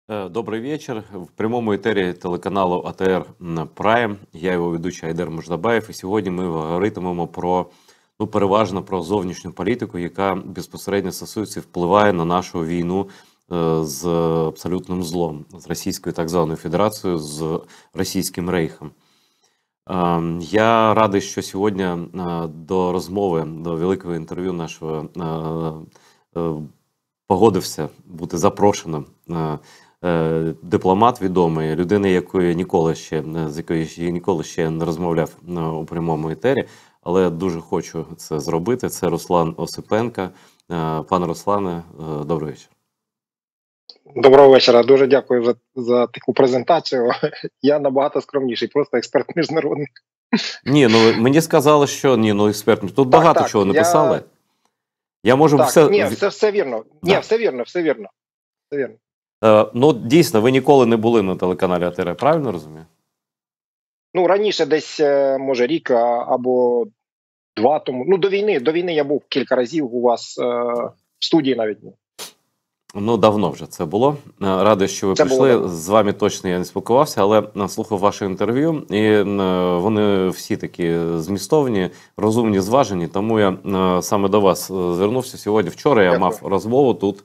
Добрый вечер. В прямом этері телеканалу АТР Прайм. Я його ведучий Айдер Мождабаєв. І сьогодні ми говоритимемо про, переважно про зовнішню політику, яка безпосередньо стосується і впливає на нашу війну з абсолютним злом, з Російською так званою Федерацією, з Російським Рейхом. Я радий, що сьогодні до розмови, до великого інтерв'ю нашого погодився бути запрошеним дипломат відомий, людина, з якою я ніколи ще не розмовляв у прямому етері, але дуже хочу це зробити. Це Руслан Осипенко. Пане Руслане, добрий вечір. Доброго вечора. Дуже дякую за таку презентацію. Я набагато скромніший, просто експерт міжнародний. Ні, мені сказали, що експерт. Тут багато чого написали. Я можу все... Ні, все вірно. Ні, все вірно. Дійсно, ви ніколи не були на телеканалі АТР, правильно розумію? Раніше десь, може, рік або два тому. До війни я був кілька разів у вас в студії навіть. Давно вже це було. Радий, що ви прийшли. З вами точно я не спілкувався, але слухав ваше інтерв'ю, і вони всі такі змістовні, розумні, зважені, тому я саме до вас звернувся сьогодні. Вчора я мав розмову тут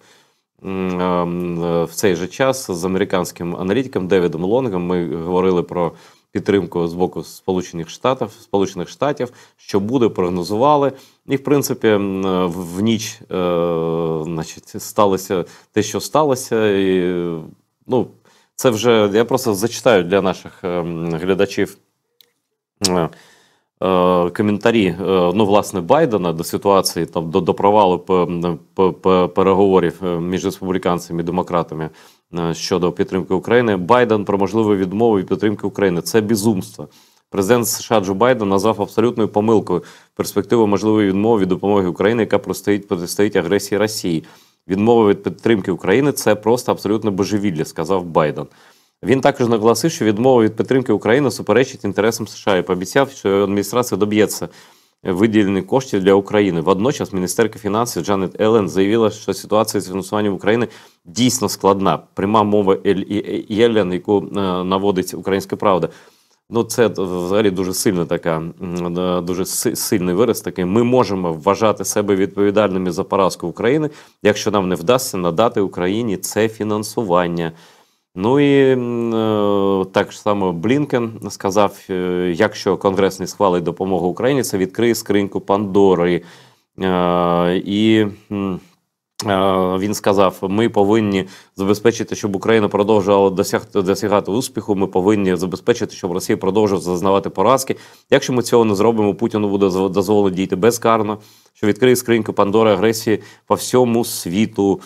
в цей же час з американським аналітиком Девідом Лонгом. Ми говорили про підтримку з боку Сполучених Штатів, що буде, прогнозували. І, в принципі, в ніч сталося те, що сталося. І, це вже, я просто зачитаю для наших глядачів коментарі, власне, Байдена до ситуації, до провалу переговорів між республіканцями і демократами щодо підтримки України. Байден про можливу відмову від підтримки України. Це безумство. Президент США Джо Байден назвав абсолютною помилкою перспективу можливої відмови від допомоги Україні, яка протистоїть агресії Росії. Відмова від підтримки України – це просто абсолютно божевілля, сказав Байден. Він також наголосив, що відмова від підтримки України суперечить інтересам США і пообіцяв, що адміністрація доб'ється виділення коштів для України. Водночас міністерка фінансів Джанет Елен заявила, що ситуація з фінансуванням України дійсно складна. Пряма мова Елен, яку наводить «Українська правда». Це взагалі дуже сильний вираз такий. Ми можемо вважати себе відповідальними за поразку України, якщо нам не вдасться надати Україні це фінансування. І так само Блінкен сказав, якщо Конгрес не схвалить допомогу Україні, це відкриє скриньку Пандори. І він сказав, ми повинні забезпечити, щоб Україна продовжувала досягати успіху, ми повинні забезпечити, щоб Росія продовжувала зазнавати поразки. Якщо ми цього не зробимо, Путіну буде дозволено діяти безкарно, що відкриє скриньку Пандори агресії по всьому світу.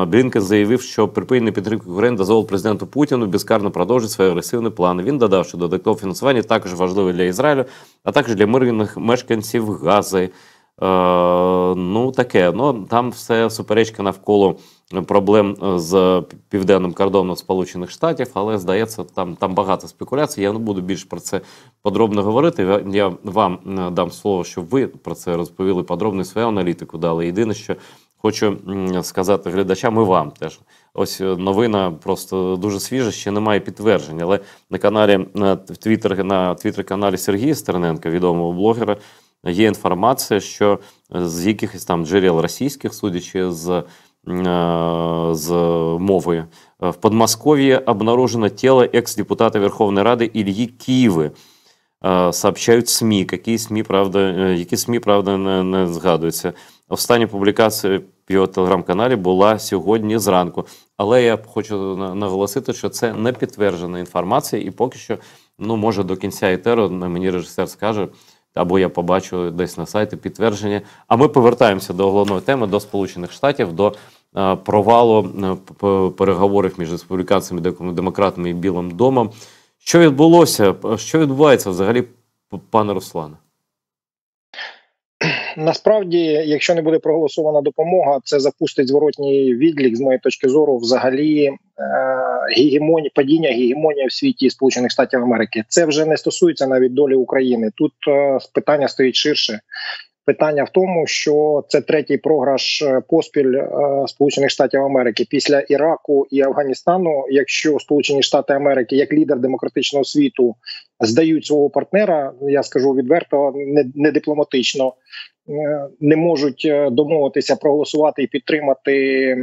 Блінкен заявив, що припинення підтримки України дозволить президенту Путіну безкарно продовжити свої агресивні плани. Він додав, що додаткове фінансування також важливе для Ізраїлю, а також для мирних мешканців Гази. Там все суперечка навколо проблем з південним кордоном Сполучених Штатів, але, здається, там багато спекуляцій. Я не буду більше про це подробно говорити. Я вам дам слово, щоб ви про це розповіли подробно і свою аналітику дали. Єдине, що хочу сказати глядачам і вам теж. Ось новина просто дуже свіжа, ще немає підтверджень, але на твіттер-каналі Сергія Стерненка, відомого блогера, є інформація, що з якихось там джерел російських, судячи з мови, в Подмосковье обнаружено тело екс-депутата Верховної Ради Ильи Кивы. Сообщають СМІ. Які СМІ, правда, не згадуються. Остання публікація в його телеграм-каналі була сьогодні зранку. Але я хочу наголосити, що це не підтверджена інформація, і поки що, може до кінця етеру мені режисер скаже, або я побачу десь на сайті підтвердження. А ми повертаємося до головної теми, до Сполучених Штатів, до провалу переговорів між республіканцями, демократами і Білим домом. Що відбулося? Що відбувається взагалі, пане Руслане? Насправді, якщо не буде проголосована допомога, це запустить зворотній відлік, з моєї точки зору, взагалі падіння гегемонії в світі Сполучених Штатів Америки. Це вже не стосується навіть долі України. Тут питання стоїть ширше. Питання в тому, що це третій програш поспіль Сполучених Штатів Америки після Іраку і Афганістану. Якщо Сполучені Штати Америки як лідер демократичного світу здають свого партнера, я скажу відверто, не дипломатично, не можуть домовитися проголосувати і підтримати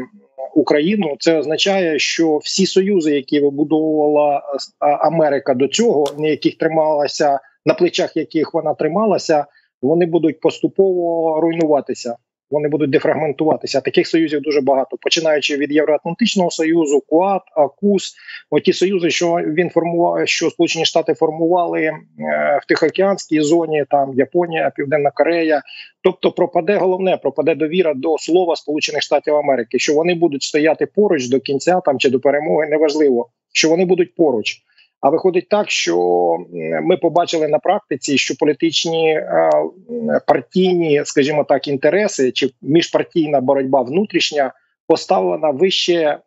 Україну, це означає, що всі союзи, які вибудовувала Америка до цього, на яких трималася, на плечах яких вона трималася, вони будуть поступово руйнуватися, вони будуть дефрагментуватися. Таких союзів дуже багато, починаючи від Євроатлантичного союзу, КУАД, АКУС, оті союзи, що він формував, що Сполучені Штати формували в Тихоокеанській зоні, там Японія, Південна Корея. Тобто пропаде довіра до слова Сполучених Штатів Америки, що вони будуть стояти поруч до кінця там чи до перемоги, неважливо, що вони будуть поруч. А виходить так, що ми побачили на практиці, що політичні партійні, скажімо так, інтереси чи міжпартійна боротьба внутрішня поставлена вище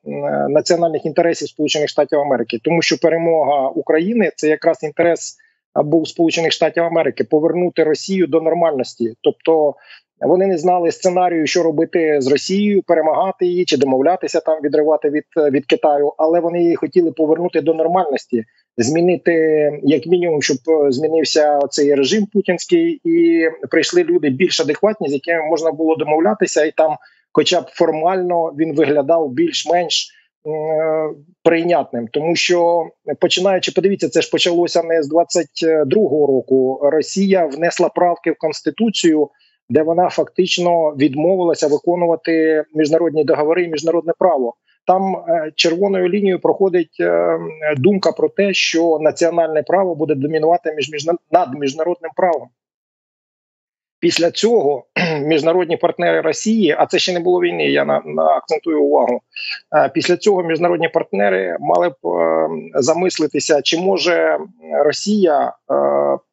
національних інтересів Сполучених Штатів Америки. Тому що перемога України – це якраз інтерес був Сполучених Штатів Америки – повернути Росію до нормальності. Тобто вони не знали сценарію, що робити з Росією, перемагати її чи домовлятися там, відривати від Китаю, але вони її хотіли повернути до нормальності, змінити, як мінімум, щоб змінився цей режим путінський і прийшли люди більш адекватні, з якими можна було домовлятися, і там хоча б формально він виглядав більш-менш прийнятним. Тому що, починаючи, подивіться, це ж почалося не з 22-го року. Росія внесла правки в Конституцію, де вона фактично відмовилася виконувати міжнародні договори і міжнародне право. Там червоною лінією проходить думка про те, що національне право буде домінувати над міжнародним правом. Після цього міжнародні партнери Росії, а це ще не було війни, я акцентую увагу, після цього міжнародні партнери мали б замислитися, чи може Росія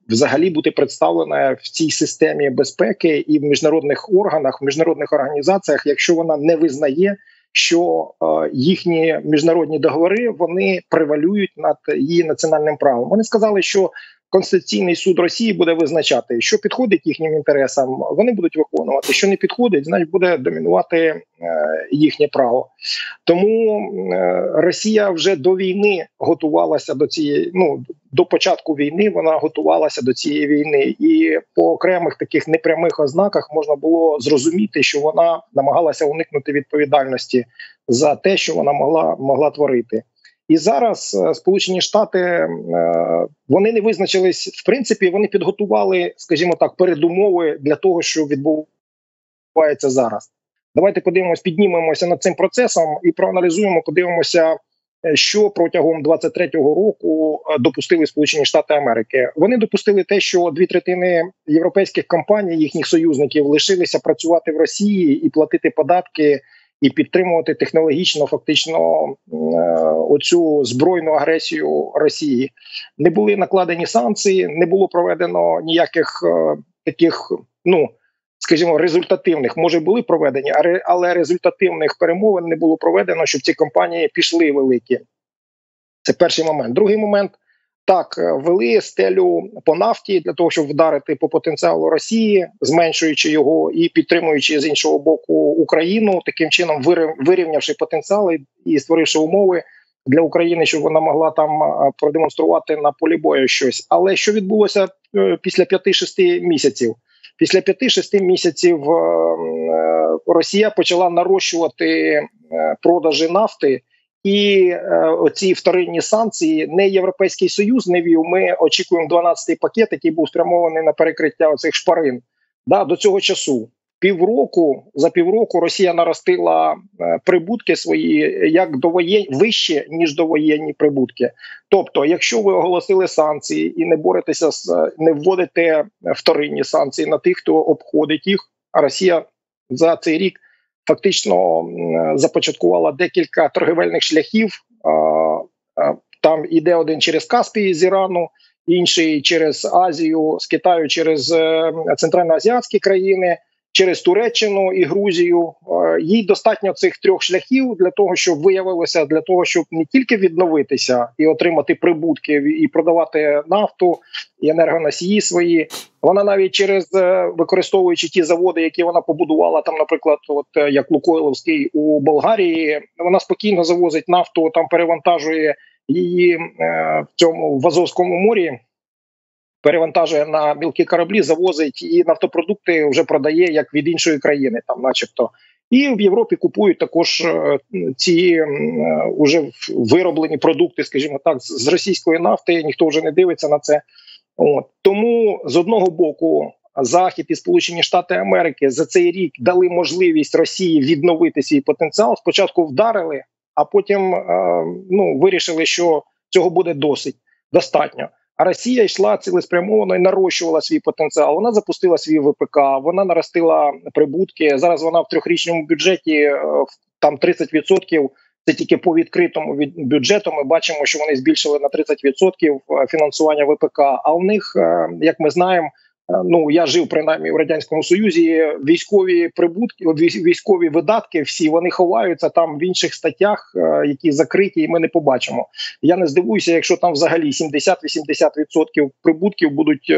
взагалі бути представлена в цій системі безпеки і в міжнародних органах, в міжнародних організаціях, якщо вона не визнає, що їхні міжнародні договори, вони превалюють над її національним правом. Вони сказали, що Конституційний суд Росії буде визначати, що підходить їхнім інтересам, вони будуть виконувати, що не підходить, значить буде домінувати їхнє право. Тому Росія вже до війни готувалася до цієї, до початку війни вона готувалася до цієї війни. І по окремих таких непрямих ознаках можна було зрозуміти, що вона намагалася уникнути відповідальності за те, що вона могла творити. І зараз Сполучені Штати, вони не визначились, в принципі, вони підготували, скажімо так, передумови для того, що відбувається зараз. Давайте піднімемося над цим процесом і проаналізуємо, подивимося, що протягом 23-го року допустили Сполучені Штати Америки. Вони допустили те, що 2/3 європейських компаній, їхніх союзників, лишилися працювати в Росії і платити податки, і підтримувати технологічно, фактично, оцю збройну агресію Росії. Не були накладені санкції, не було проведено ніяких таких, скажімо, результативних, може були проведені, але результативних перемовин не було проведено, щоб ці компанії пішли великі. Це перший момент. Другий момент. Так, вели стелю по нафті для того, щоб вдарити по потенціалу Росії, зменшуючи його і підтримуючи з іншого боку Україну, таким чином вирівнявши потенціал і створивши умови для України, щоб вона могла там продемонструвати на полі бою щось. Але що відбулося після 5-6 місяців? Після 5-6 місяців Росія почала нарощувати продажі нафти, і оці вторинні санкції не Європейський Союз не вів. Ми очікуємо 12-й пакет, який був спрямований на перекриття оцих шпарин. До цього часу. За півроку Росія наростила прибутки свої як вище, ніж довоєнні прибутки. Тобто, якщо ви оголосили санкції і не боретеся, не вводите вторинні санкції на тих, хто обходить їх, а Росія за цей рік фактично започаткувала декілька торгівельних шляхів. Там іде один через Каспій з Ірану, інший через Азію, з Китаю через центральноазіатські країни. через Туреччину і Грузію. Їй достатньо цих 3 шляхів для того, щоб виявилося, для того, щоб не тільки відновитися і отримати прибутки, і продавати нафту, і енергоносії свої. Вона навіть використовуючи ті заводи, які вона побудувала, там, наприклад, от як Лукойловський у Болгарії, вона спокійно завозить нафту, там перевантажує її в Азовському морі, перевантажує на мілкі кораблі, завозить і нафтопродукти вже продає як від іншої країни, там, начебто. І в Європі купують також ці вже вироблені продукти, скажімо так, з російської нафти. Ніхто вже не дивиться на це. От. Тому з одного боку Захід і Сполучені Штати Америки за цей рік дали можливість Росії відновити свій потенціал. Спочатку вдарили, а потім вирішили, що цього буде достатньо. А Росія йшла цілеспрямовано і нарощувала свій потенціал. Вона запустила свій ВПК, вона наростила прибутки. Зараз вона в 3-річному бюджеті, там 30%, це тільки по відкритому бюджету. Ми бачимо, що вони збільшили на 30% фінансування ВПК. А у них, як ми знаємо, я жив принаймні в Радянському Союзі, військові прибутки, військові видатки всі, вони ховаються там в інших статтях, які закриті, і ми не побачимо. Я не здивуюся, якщо там взагалі 70-80% прибутків будуть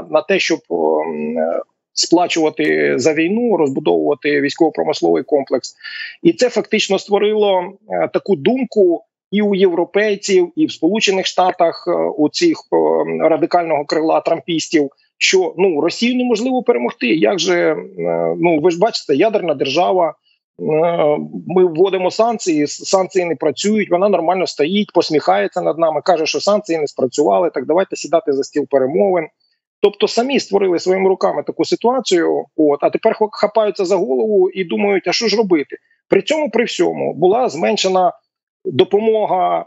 на те, щоб сплачувати за війну, розбудовувати військово-промисловий комплекс. І це фактично створило таку думку і у європейців, і в Сполучених Штатах, у цих радикального крила трампістів, що Росію неможливо перемогти. Як же, ви ж бачите, ядерна держава, ми вводимо санкції не працюють, вона нормально стоїть, посміхається над нами, каже, що санкції не спрацювали, так давайте сідати за стіл перемовин. Тобто самі створили своїми руками таку ситуацію, а тепер хапаються за голову і думають, а що ж робити? При цьому, при всьому, була зменшена допомога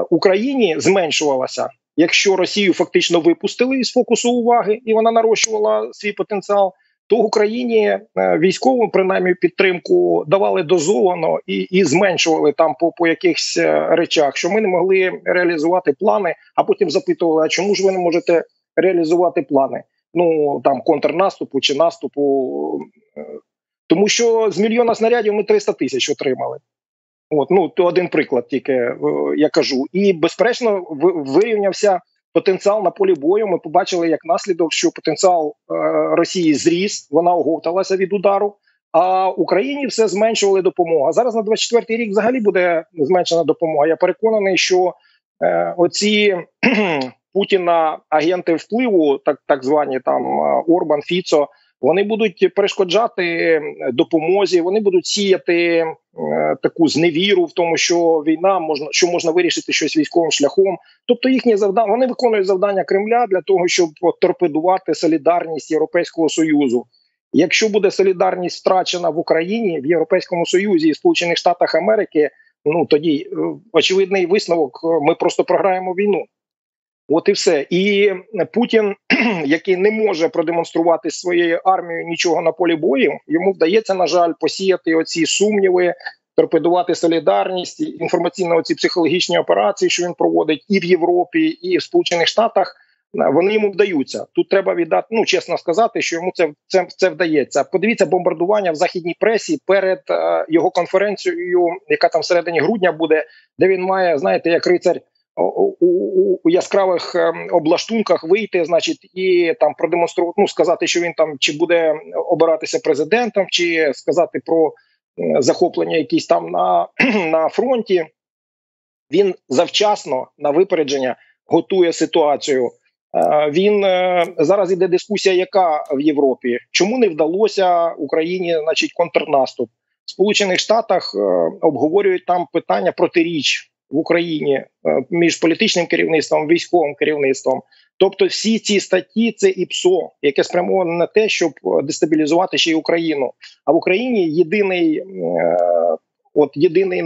Україні, зменшувалася. Якщо Росію фактично випустили із фокусу уваги і вона нарощувала свій потенціал, то Україні військову, принаймні, підтримку давали дозовано і зменшували там по якихось речах, що ми не могли реалізувати плани, а потім запитували, а чому ж ви не можете реалізувати плани? Там контрнаступу чи наступу. Тому що з 1 мільйона снарядів ми 300 тисяч отримали. То один приклад тільки я кажу. І, безперечно, вирівнявся потенціал на полі бою. Ми побачили, як наслідок, що потенціал Росії зріс, вона оговталася від удару, а Україні все зменшували допомогу. А зараз на 24-й рік взагалі буде зменшена допомога. Я переконаний, що оці Путіна агенти впливу, так звані там Орбан, Фіцо, вони будуть перешкоджати допомозі, вони будуть сіяти таку зневіру в тому, що війна можна вирішити щось військовим шляхом. Тобто їхні завдання, вони виконують завдання Кремля для того, щоб торпедувати солідарність Європейського Союзу. Якщо буде солідарність втрачена в Україні, в Європейському Союзі і Сполучених Штатах Америки, тоді очевидний висновок, ми просто програємо війну. От і все. І Путін, який не може продемонструвати своєю армією нічого на полі бою, йому вдається, на жаль, посіяти оці сумніви, торпедувати солідарність, інформаційно оці психологічні операції, що він проводить і в Європі, і в Сполучених Штатах, вони йому вдаються. Тут треба віддати, чесно сказати, що йому це вдається. Подивіться бомбардування в західній пресі перед його конференцією, яка там всередині грудня буде, де він має, знаєте, як рицарь, у яскравих облаштунках вийти, значить, і там продемонструвати, сказати, що він там чи буде обиратися президентом, чи сказати про захоплення якісь там на фронті. Він завчасно, на випередження, готує ситуацію. Зараз іде дискусія, яка в Європі. Чому не вдалося Україні, значить, контрнаступ? В Сполучених Штатах обговорюють там питання протиріч в Україні між політичним керівництвом, військовим керівництвом. Тобто всі ці статті – це ІПСО, яке спрямоване на те, щоб дестабілізувати ще й Україну. А в Україні єдиний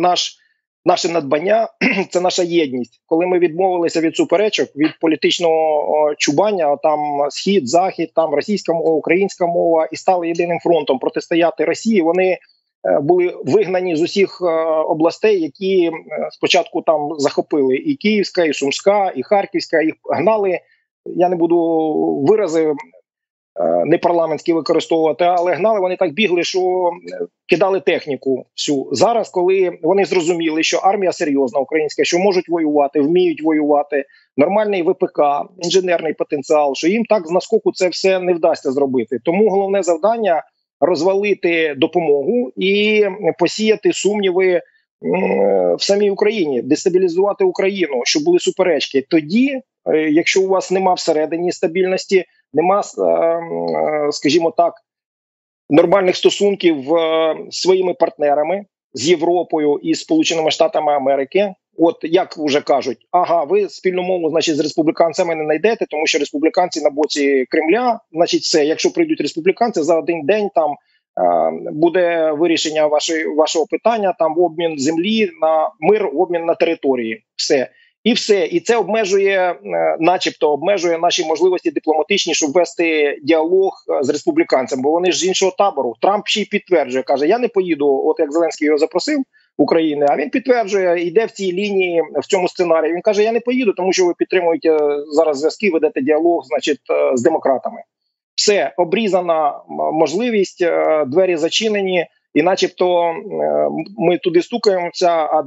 наше надбання – це наша єдність. Коли ми відмовилися від суперечок, від політичного чубання, там схід, захід, там російська мова, українська мова, і стали єдиним фронтом протистояти Росії, вони були вигнані з усіх областей, які спочатку там захопили. І Київська, і Сумська, і Харківська. Їх гнали, я не буду вирази непарламентські використовувати, але гнали вони так бігли, що кидали техніку всю. Зараз, коли вони зрозуміли, що армія серйозна українська, що можуть воювати, вміють воювати, нормальний ВПК, інженерний потенціал, що їм так з наскоку це все не вдасться зробити. Тому головне завдання – розвалити допомогу і посіяти сумніви в самій Україні, дестабілізувати Україну, щоб були суперечки. Тоді, якщо у вас нема всередині стабільності, нема, скажімо так, нормальних стосунків з своїми партнерами, з Європою і Сполученими Штатами Америки, от як вже кажуть, ага, ви спільну мову, значить, з республіканцями не знайдете, тому що республіканці на боці Кремля, значить, все, якщо прийдуть республіканці, за один день там буде вирішення вашого питання, там обмін землі на мир, обмін на території, все. І все. І це обмежує, начебто, обмежує наші можливості дипломатичні, щоб вести діалог з республіканцями, бо вони ж з іншого табору. Трамп ще й підтверджує, каже, я не поїду, от як Зеленський його запросив, України, а він підтверджує, йде в цій лінії, в цьому сценарії. Він каже, я не поїду, тому що ви підтримуєте зараз зв'язки, ведете діалог, значить, з демократами. Все, обрізана можливість, двері зачинені, і начебто ми туди стукаємося, а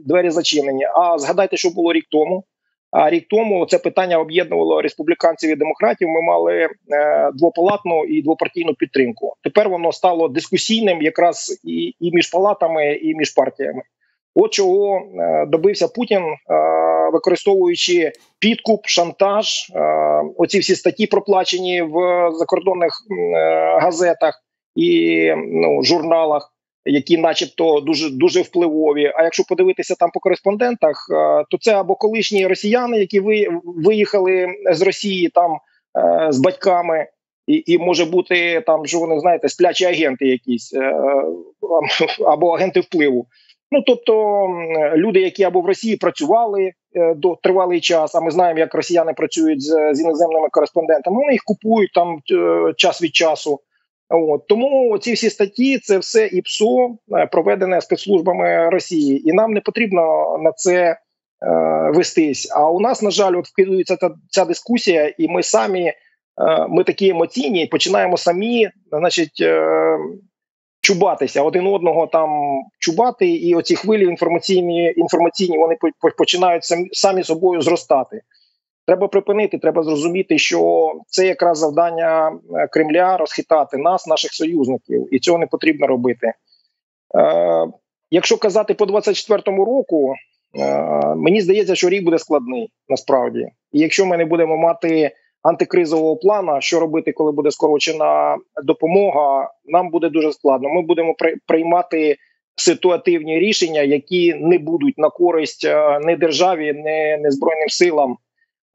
двері зачинені. А згадайте, що було рік тому. А рік тому це питання об'єднувало республіканців і демократів. Ми мали двопалатну і двопартійну підтримку. Тепер воно стало дискусійним якраз і між палатами, і між партіями. От чого добився Путін, використовуючи підкуп, шантаж, оці всі статті проплачені в закордонних газетах і журналах, які начебто дуже впливові. А якщо подивитися там по кореспондентах, то це або колишні росіяни, які виїхали з Росії там з батьками, і може бути там, що вони, знаєте, сплячі агенти якісь, або агенти впливу. Ну, тобто люди, які або в Росії працювали до тривалий час, а ми знаємо, як росіяни працюють з іноземними кореспондентами, вони їх купують там час від часу. От. Тому ці всі статті, це все ІПСО, проведене спецслужбами Росії. І нам не потрібно на це вестись. А у нас, на жаль, от вкидується ця дискусія, і ми самі, ми такі емоційні, починаємо самі, значить, чубатися, один одного там чубати, і оці хвилі інформаційні вони починають самі собою зростати. Треба припинити, треба зрозуміти, що це якраз завдання Кремля розхитати нас, наших союзників, і цього не потрібно робити. Якщо казати по 24-му року, мені здається, що рік буде складний, насправді. І якщо ми не будемо мати антикризового плану, що робити, коли буде скорочена допомога, нам буде дуже складно. Ми будемо приймати ситуативні рішення, які не будуть на користь ні державі, ні Збройним силам.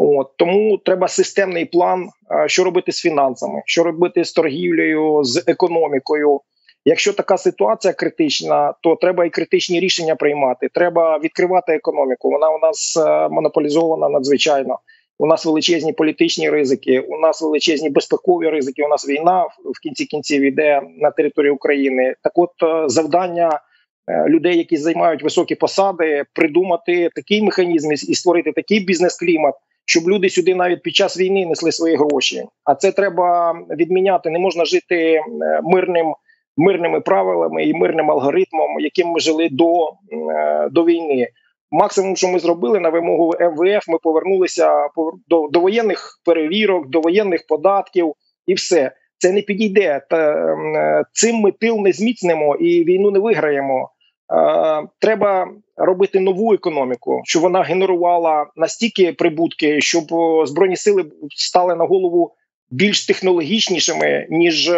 От. Тому треба системний план, що робити з фінансами, що робити з торгівлею, з економікою. Якщо така ситуація критична, то треба і критичні рішення приймати. Треба відкривати економіку. Вона у нас монополізована надзвичайно. У нас величезні політичні ризики, у нас величезні безпекові ризики, у нас війна в кінці кінців йде на території України. Так от завдання людей, які займають високі посади, придумати такий механізм і створити такий бізнес-клімат, щоб люди сюди навіть під час війни несли свої гроші. А це треба відміняти. Не можна жити мирними правилами і мирним алгоритмом, яким ми жили до війни. Максимум, що ми зробили на вимогу МВФ, ми повернулися до воєнних перевірок, до воєнних податків і все. Це не підійде. Цим ми тил не зміцнимо і війну не виграємо. Треба робити нову економіку, щоб вона генерувала настільки прибутки, щоб Збройні сили стали на голову більш технологічнішими, ніж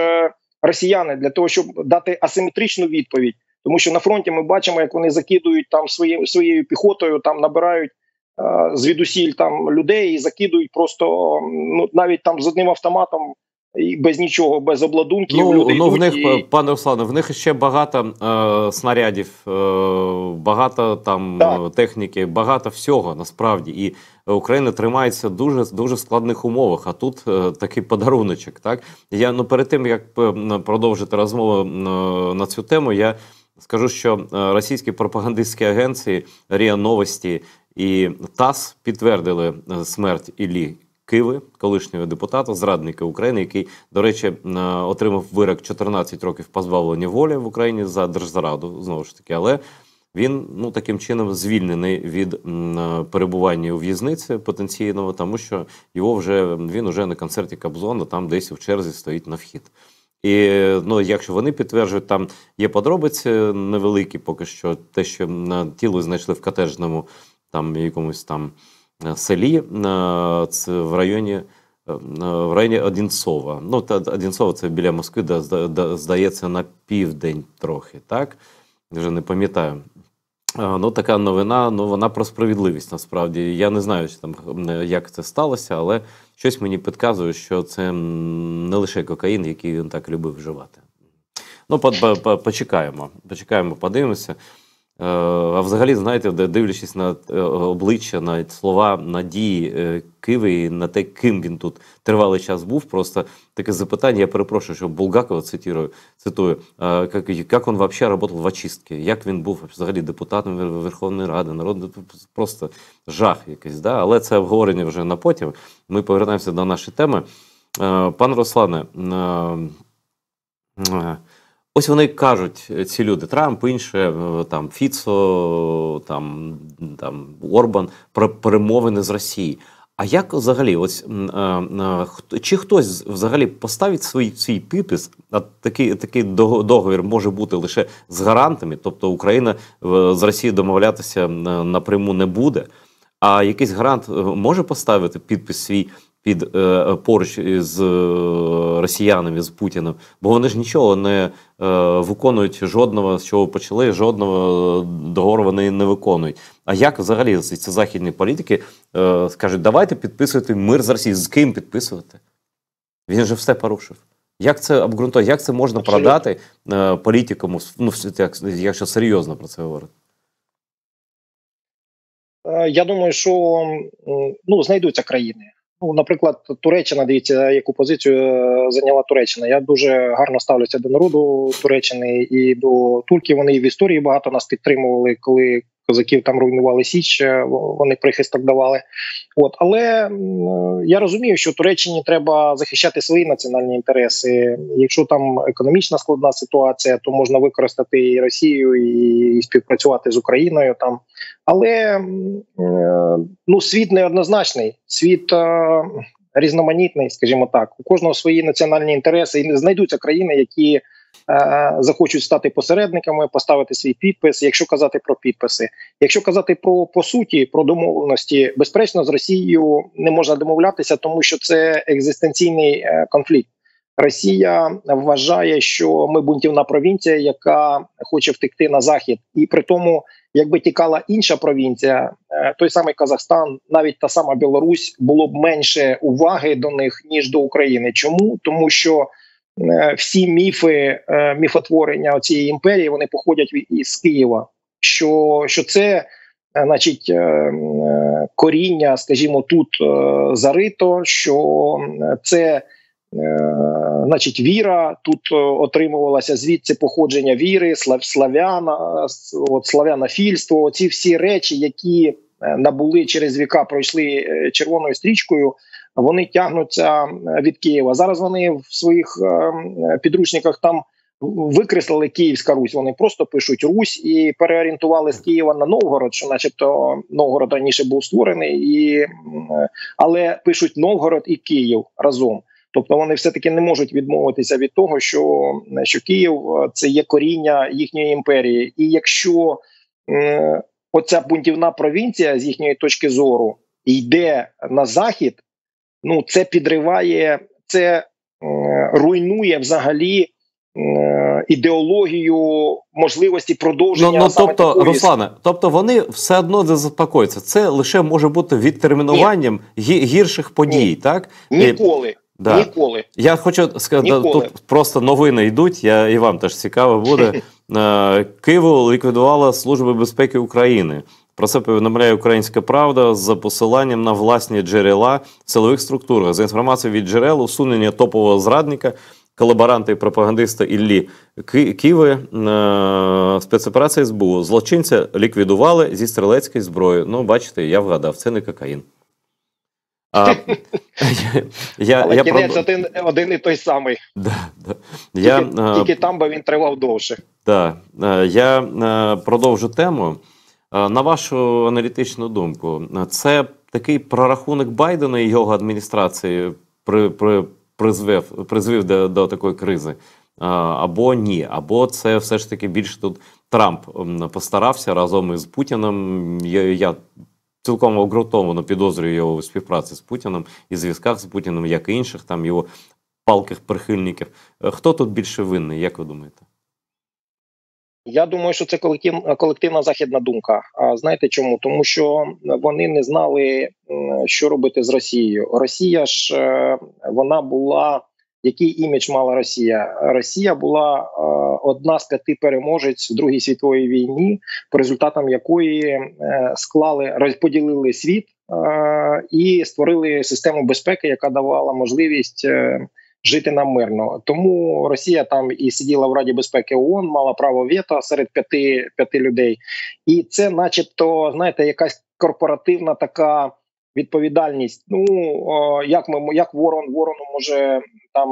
росіяни, для того, щоб дати асиметричну відповідь. Тому що на фронті ми бачимо, як вони закидують там своєю піхотою, там набирають звідусіль там людей і закидують просто, навіть там з одним автоматом і без нічого, без обладунків. В них, пане Руслане, в них ще багато снарядів, багато там техніки, багато всього насправді. І Україна тримається в дуже складних умовах, а тут такий подаруночок. Так? Я перед тим, як продовжити розмову на цю тему, я скажу, що російські пропагандистські агенції РІА Новості і ТАСС підтвердили смерть Іллі Киви, колишнього депутата, зрадника України, який, до речі, отримав вирок 14 років позбавлення волі в Україні за держзраду, знову ж таки, але він, ну, таким чином звільнений від перебування у в'язниці потенційного, тому що він вже на концерті Кобзона, там десь в черзі стоїть на вхід. І, ну, якщо вони підтверджують, там є подробиці невеликі поки що, те, що тіло знайшли в котеджному там якомусь там селі в районі Одинцова. Ну, Одинцова – це біля Москви, здається, на південь трохи, так? Вже не пам'ятаю. Ну, така новина, ну, вона про справедливість, насправді. Я не знаю, як це сталося, але щось мені підказує, що це не лише кокаїн, який він так любив вживати. Ну, почекаємо, подивимося. А взагалі, знаєте, дивлячись на обличчя, на слова, на дії Киви і на те, ким він тут тривалий час був, просто таке запитання, я перепрошую, що Булгакова цитую, як він взагалі працював в очистці, як він був взагалі депутатом Верховної Ради, просто жах якийсь, да? Але це обговорення вже на потім. Ми повернемося до нашої теми. Пане Руслане, ось вони кажуть, ці люди, Трамп, інше, там, Фіцо, там Орбан, про перемовини з Росією. А як взагалі, ось, чи хтось взагалі поставить свій підпис, а такий договір може бути лише з гарантами, тобто Україна з Росією домовлятися напряму не буде, а якийсь гарант може поставити підпис свій поруч з росіянами, з Путіним, бо вони ж нічого не виконують, жодного, з чого почали, жодного договору вони не виконують. А як взагалі ці західні політики скажуть, давайте підписувати мир з Росією, з ким підписувати? Він же все порушив. Як це обґрунтувати, як це можна продати політикам, ну, якщо серйозно про це говорити? Я думаю, що знайдуться країни. Ну, наприклад, Туреччина, дивіться, яку позицію зайняла Туреччина. Я дуже гарно ставлюся до народу Туреччини і до турків. Вони і в історії багато нас підтримували, коли козаків там руйнували Січ, вони прихисток давали. Але я розумію, що Туреччині треба захищати свої національні інтереси. Якщо там економічна складна ситуація, то можна використати і Росію, і співпрацювати з Україною там. Але світ неоднозначний, світ різноманітний, скажімо так. У кожного свої національні інтереси, і не знайдуться країни, які захочуть стати посередниками, поставити свій підпис, якщо казати про підписи. Якщо казати по суті, про домовленості, безперечно, з Росією не можна домовлятися, тому що це екзистенційний конфлікт. Росія вважає, що ми бунтівна провінція, яка хоче втекти на Захід. І при тому, якби тікала інша провінція, той самий Казахстан, навіть та сама Білорусь, було б менше уваги до них, ніж до України. Чому? Тому що всі міфотворення цієї імперії, вони походять із Києва. Що це, значить, коріння, скажімо, тут зарито, що це, значить, віра, тут отримувалася звідси походження віри, славянофільство, ці всі речі, які набули через віка, пройшли червоною стрічкою, вони тягнуться від Києва. Зараз вони в своїх підручниках там викреслили Київська Русь, вони просто пишуть Русь і переорієнтували з Києва на Новгород, що начебто Новгород раніше був створений, але пишуть Новгород і Київ разом. Тобто вони все-таки не можуть відмовитися від того, що Київ – це є коріння їхньої імперії. І якщо оця бунтівна провінція, з їхньої точки зору, йде на Захід, це підриває, це руйнує взагалі ідеологію можливості продовження. Тобто, Руслане, вони все одно не заспокоюються. Це лише може бути відтермінуванням гірших подій, так? Ніколи. Да. Ніколи. Я хочу сказати, тут просто новини йдуть, і вам теж цікаво буде. Києву ліквідувала Служба безпеки України. Про це повідомляє «Українська правда» за посиланням на власні джерела в силових структурах. За інформацією від джерел, усунення топового зрадника, колаборанта і пропагандиста Іллі Киви, спецоперація СБУ. Злочинця ліквідували зі стрілецької зброї. Бачите, я вгадав, це не кокаїн. А, Але кінець один і той самий. Тільки там би він тривав довше. Я продовжу тему. На вашу аналітичну думку, це такий прорахунок Байдена і його адміністрації призвів до такої кризи? Або ні? Або це все ж таки більше тут Трамп постарався разом із Путіним? Я цілком обґрунтовано підозрюю його у співпраці з Путіним і зв'язках з Путіним, як і інших там його палких прихильників. Хто тут більше винний, як ви думаєте? Я думаю, що це колективна західна думка. А знаєте чому? Тому що вони не знали, що робити з Росією. Росія ж, вона була... Який імідж мала Росія? Росія була одна з 5 переможець в Другій світовій війні, по результатам якої розподілили світ і створили систему безпеки, яка давала можливість жити нам мирно. Тому Росія там і сиділа в Раді безпеки ООН, мала право вето серед 5 людей. І це начебто, знаєте, якась корпоративна така відповідальність. Ну, як ворону може там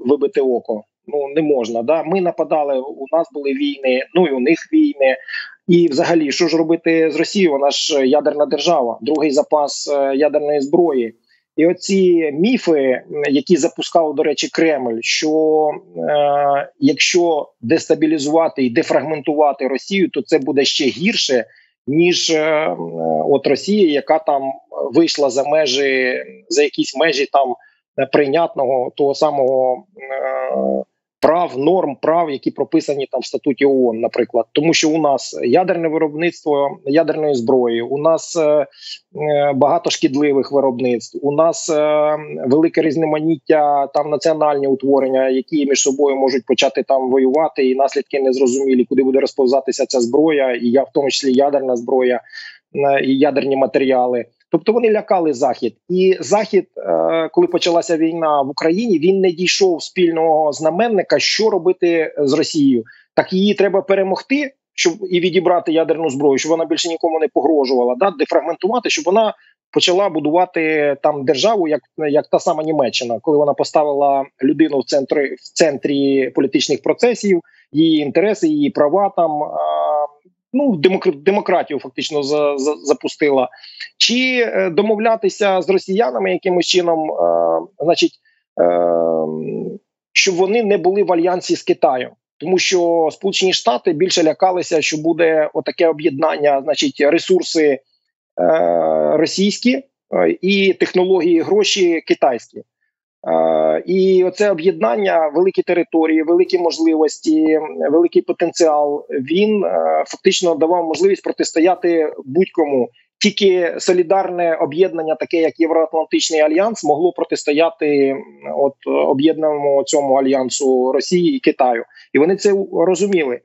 вибити око? Ну, не можна. Да? Ми нападали, у нас були війни, ну і у них війни. І взагалі, що ж робити з Росією? Вона ж ядерна держава, другий запас ядерної зброї. І оці міфи, які запускав, до речі, Кремль, що якщо дестабілізувати і дефрагментувати Росію, то це буде ще гірше, ніж от Росія, яка там вийшла за якісь межі там прийнятного того самого норм прав, які прописані там в статуті ООН, наприклад. Тому що у нас ядерне виробництво ядерної зброї, у нас багато шкідливих виробництв, у нас велике різноманіття там національні утворення, які між собою можуть почати там воювати, і наслідки незрозумілі, куди буде розповзатися ця зброя, і в тому числі ядерна зброя, і ядерні матеріали. Тобто вони лякали Захід. І Захід, коли почалася війна в Україні, він не дійшов спільного знаменника, що робити з Росією. Так її треба перемогти, і відібрати ядерну зброю, щоб вона більше нікому не погрожувала, да? Дефрагментувати, щоб вона почала будувати там державу, як та сама Німеччина, коли вона поставила людину в центрі політичних процесів, її інтереси, її права там, демократію фактично запустила. Чи домовлятися з росіянами якимось чином, щоб вони не були в альянсі з Китаєм. Тому що Сполучені Штати більше лякалися, що буде отаке об'єднання, ресурси російські і технології, гроші китайські. І оце об'єднання, великі території, великі можливості, великий потенціал, він фактично давав можливість протистояти будь-кому. Тільки солідарне об'єднання, таке як Євроатлантичний альянс, могло протистояти об'єднаному цьому альянсу Росії і Китаю. І вони це розуміли.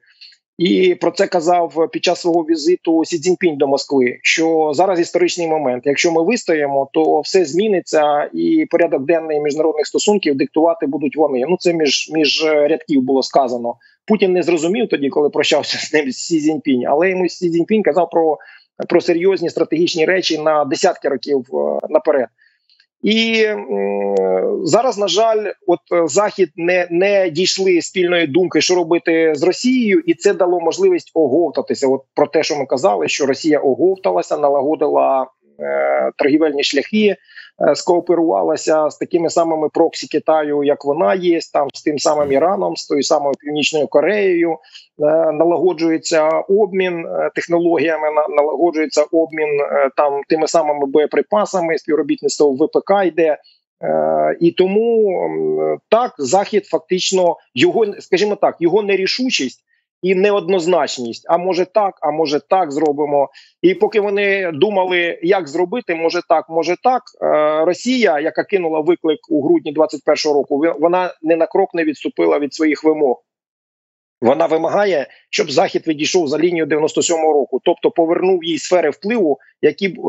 І про це казав під час свого візиту Сі Цзіньпінь до Москви, що зараз історичний момент. Якщо ми вистоїмо, то все зміниться і порядок денний міжнародних стосунків диктувати будуть вони. Ну, це між рядків було сказано. Путін не зрозумів тоді, коли прощався з ним Сі Цзіньпінь, але йому Сі Цзіньпінь казав про серйозні стратегічні речі на десятки років наперед. І зараз, на жаль, Захід не дійшли спільної думки, що робити з Росією, і це дало можливість оговтатися. Про те, що ми казали, що Росія оговталася, налагодила торгівельні шляхи, скооперувалася з такими самими проксі Китаю, як вона є, там з тим самим Іраном, з тою самою Північною Кореєю, налагоджується обмін технологіями, налагоджується обмін там тими самими боєприпасами, співробітництво в ВПК йде. І тому так, Захід фактично, його нерішучість і неоднозначність, а може так зробимо. І поки вони думали, як зробити, може так, Росія, яка кинула виклик у грудні 21-го року, вона ні на крок не відступила від своїх вимог. Вона вимагає, щоб Захід відійшов за лінію 97-го року, тобто повернув їй сфери впливу,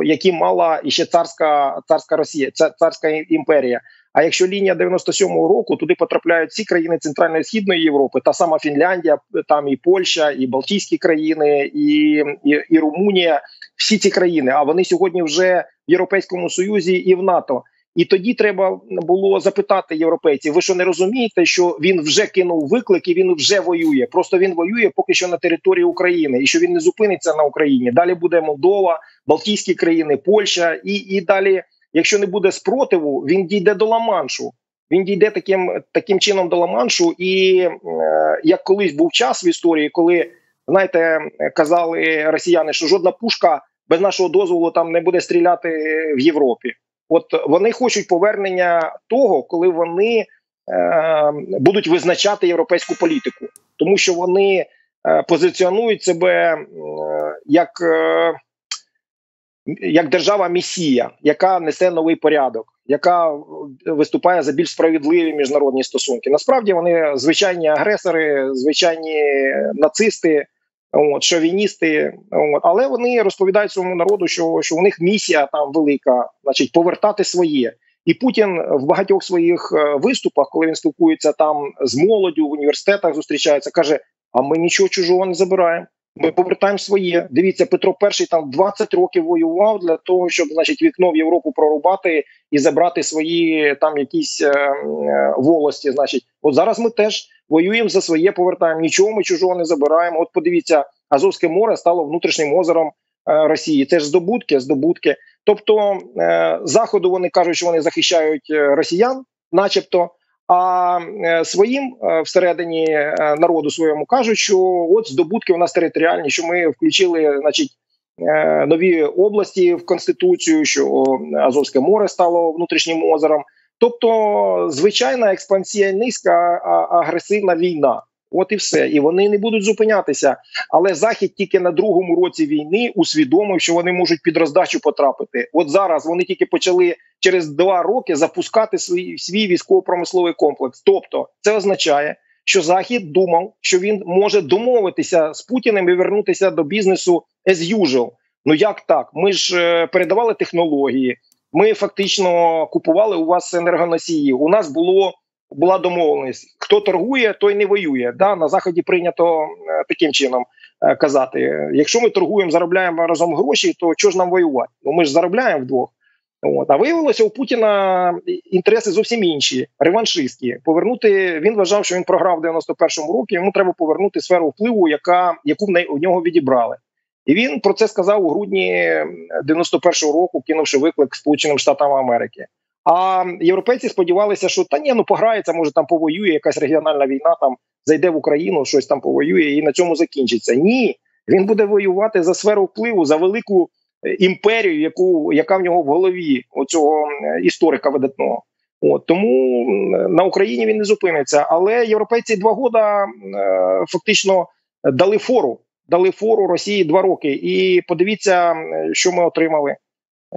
які мала іще царська Росія, царська імперія. А якщо лінія 97-го року, туди потрапляють всі країни Центральної і Східної Європи, та сама Фінляндія, там і Польща, і Балтійські країни, і Румунія, всі ці країни, а вони сьогодні вже в Європейському Союзі і в НАТО. І тоді треба було запитати європейців: ви що, не розумієте, що він вже кинув виклик і він вже воює? Просто він воює поки що на території України, і що він не зупиниться на Україні. Далі буде Молдова, Балтійські країни, Польща, і далі, якщо не буде спротиву, він дійде до Ла-Маншу. Він дійде таким чином до Ла-Маншу. І як колись був час в історії, коли, знаєте, казали росіяни, що жодна пушка без нашого дозволу там не буде стріляти в Європі. От вони хочуть повернення того, коли вони будуть визначати європейську політику. Тому що вони позиціонують себе як держава-місія, яка несе новий порядок, яка виступає за більш справедливі міжнародні стосунки. Насправді вони звичайні агресори, звичайні нацисти, шовіністи, але вони розповідають своєму народу, що у них місія там велика, значить, повертати своє. І Путін в багатьох своїх виступах, коли він спілкується там з молоддю, в університетах зустрічається, каже: а ми нічого чужого не забираємо. Ми повертаємо своє. Дивіться, Петро І там 20 років воював для того, щоб, значить, вікно в Європу прорубати і забрати свої там якісь волості. Значить, от зараз ми теж воюємо за своє, повертаємо. Нічого ми чужого не забираємо. От подивіться, Азовське море стало внутрішнім озером Росії. Це ж здобутки. Тобто Заходу вони кажуть, що вони захищають росіян, начебто, а своїм всередині народу своєму кажуть, що от здобутки у нас територіальні, що ми включили, значить, нові області в Конституцію, що Азовське море стало внутрішнім озером. Тобто звичайна експансіоністська агресивна війна. От і все. І вони не будуть зупинятися. Але Захід тільки на другому році війни усвідомив, що вони можуть під роздачу потрапити. От зараз вони тільки почали через 2 роки запускати свій військово-промисловий комплекс. Тобто це означає, що Захід думав, що він може домовитися з Путіним і вернутися до бізнесу as usual. Ну як так? Ми ж передавали технології, ми фактично купували у вас енергоносії, у нас була домовленість. Хто торгує, той не воює. Да? На Заході прийнято таким чином казати. Якщо ми торгуємо, заробляємо разом гроші, то чого ж нам воювати? Ну ми ж заробляємо вдвох. От. А виявилося, у Путіна інтереси зовсім інші, реваншистські. Він вважав, що він програв в 91-му році, йому треба повернути сферу впливу, яку в нього відібрали. І він про це сказав у грудні 91-го року, кинувши виклик Сполученим Штатам Америки. А європейці сподівалися, що пограється, може там повоює, якась регіональна війна, там зайде в Україну, щось там повоює і на цьому закінчиться. Ні, він буде воювати за сферу впливу, за велику імперію, яка в нього в голові, оцього історика видатного. От, тому на Україні він не зупиниться. Але європейці 2 роки фактично дали фору Росії 2 роки. І подивіться, що ми отримали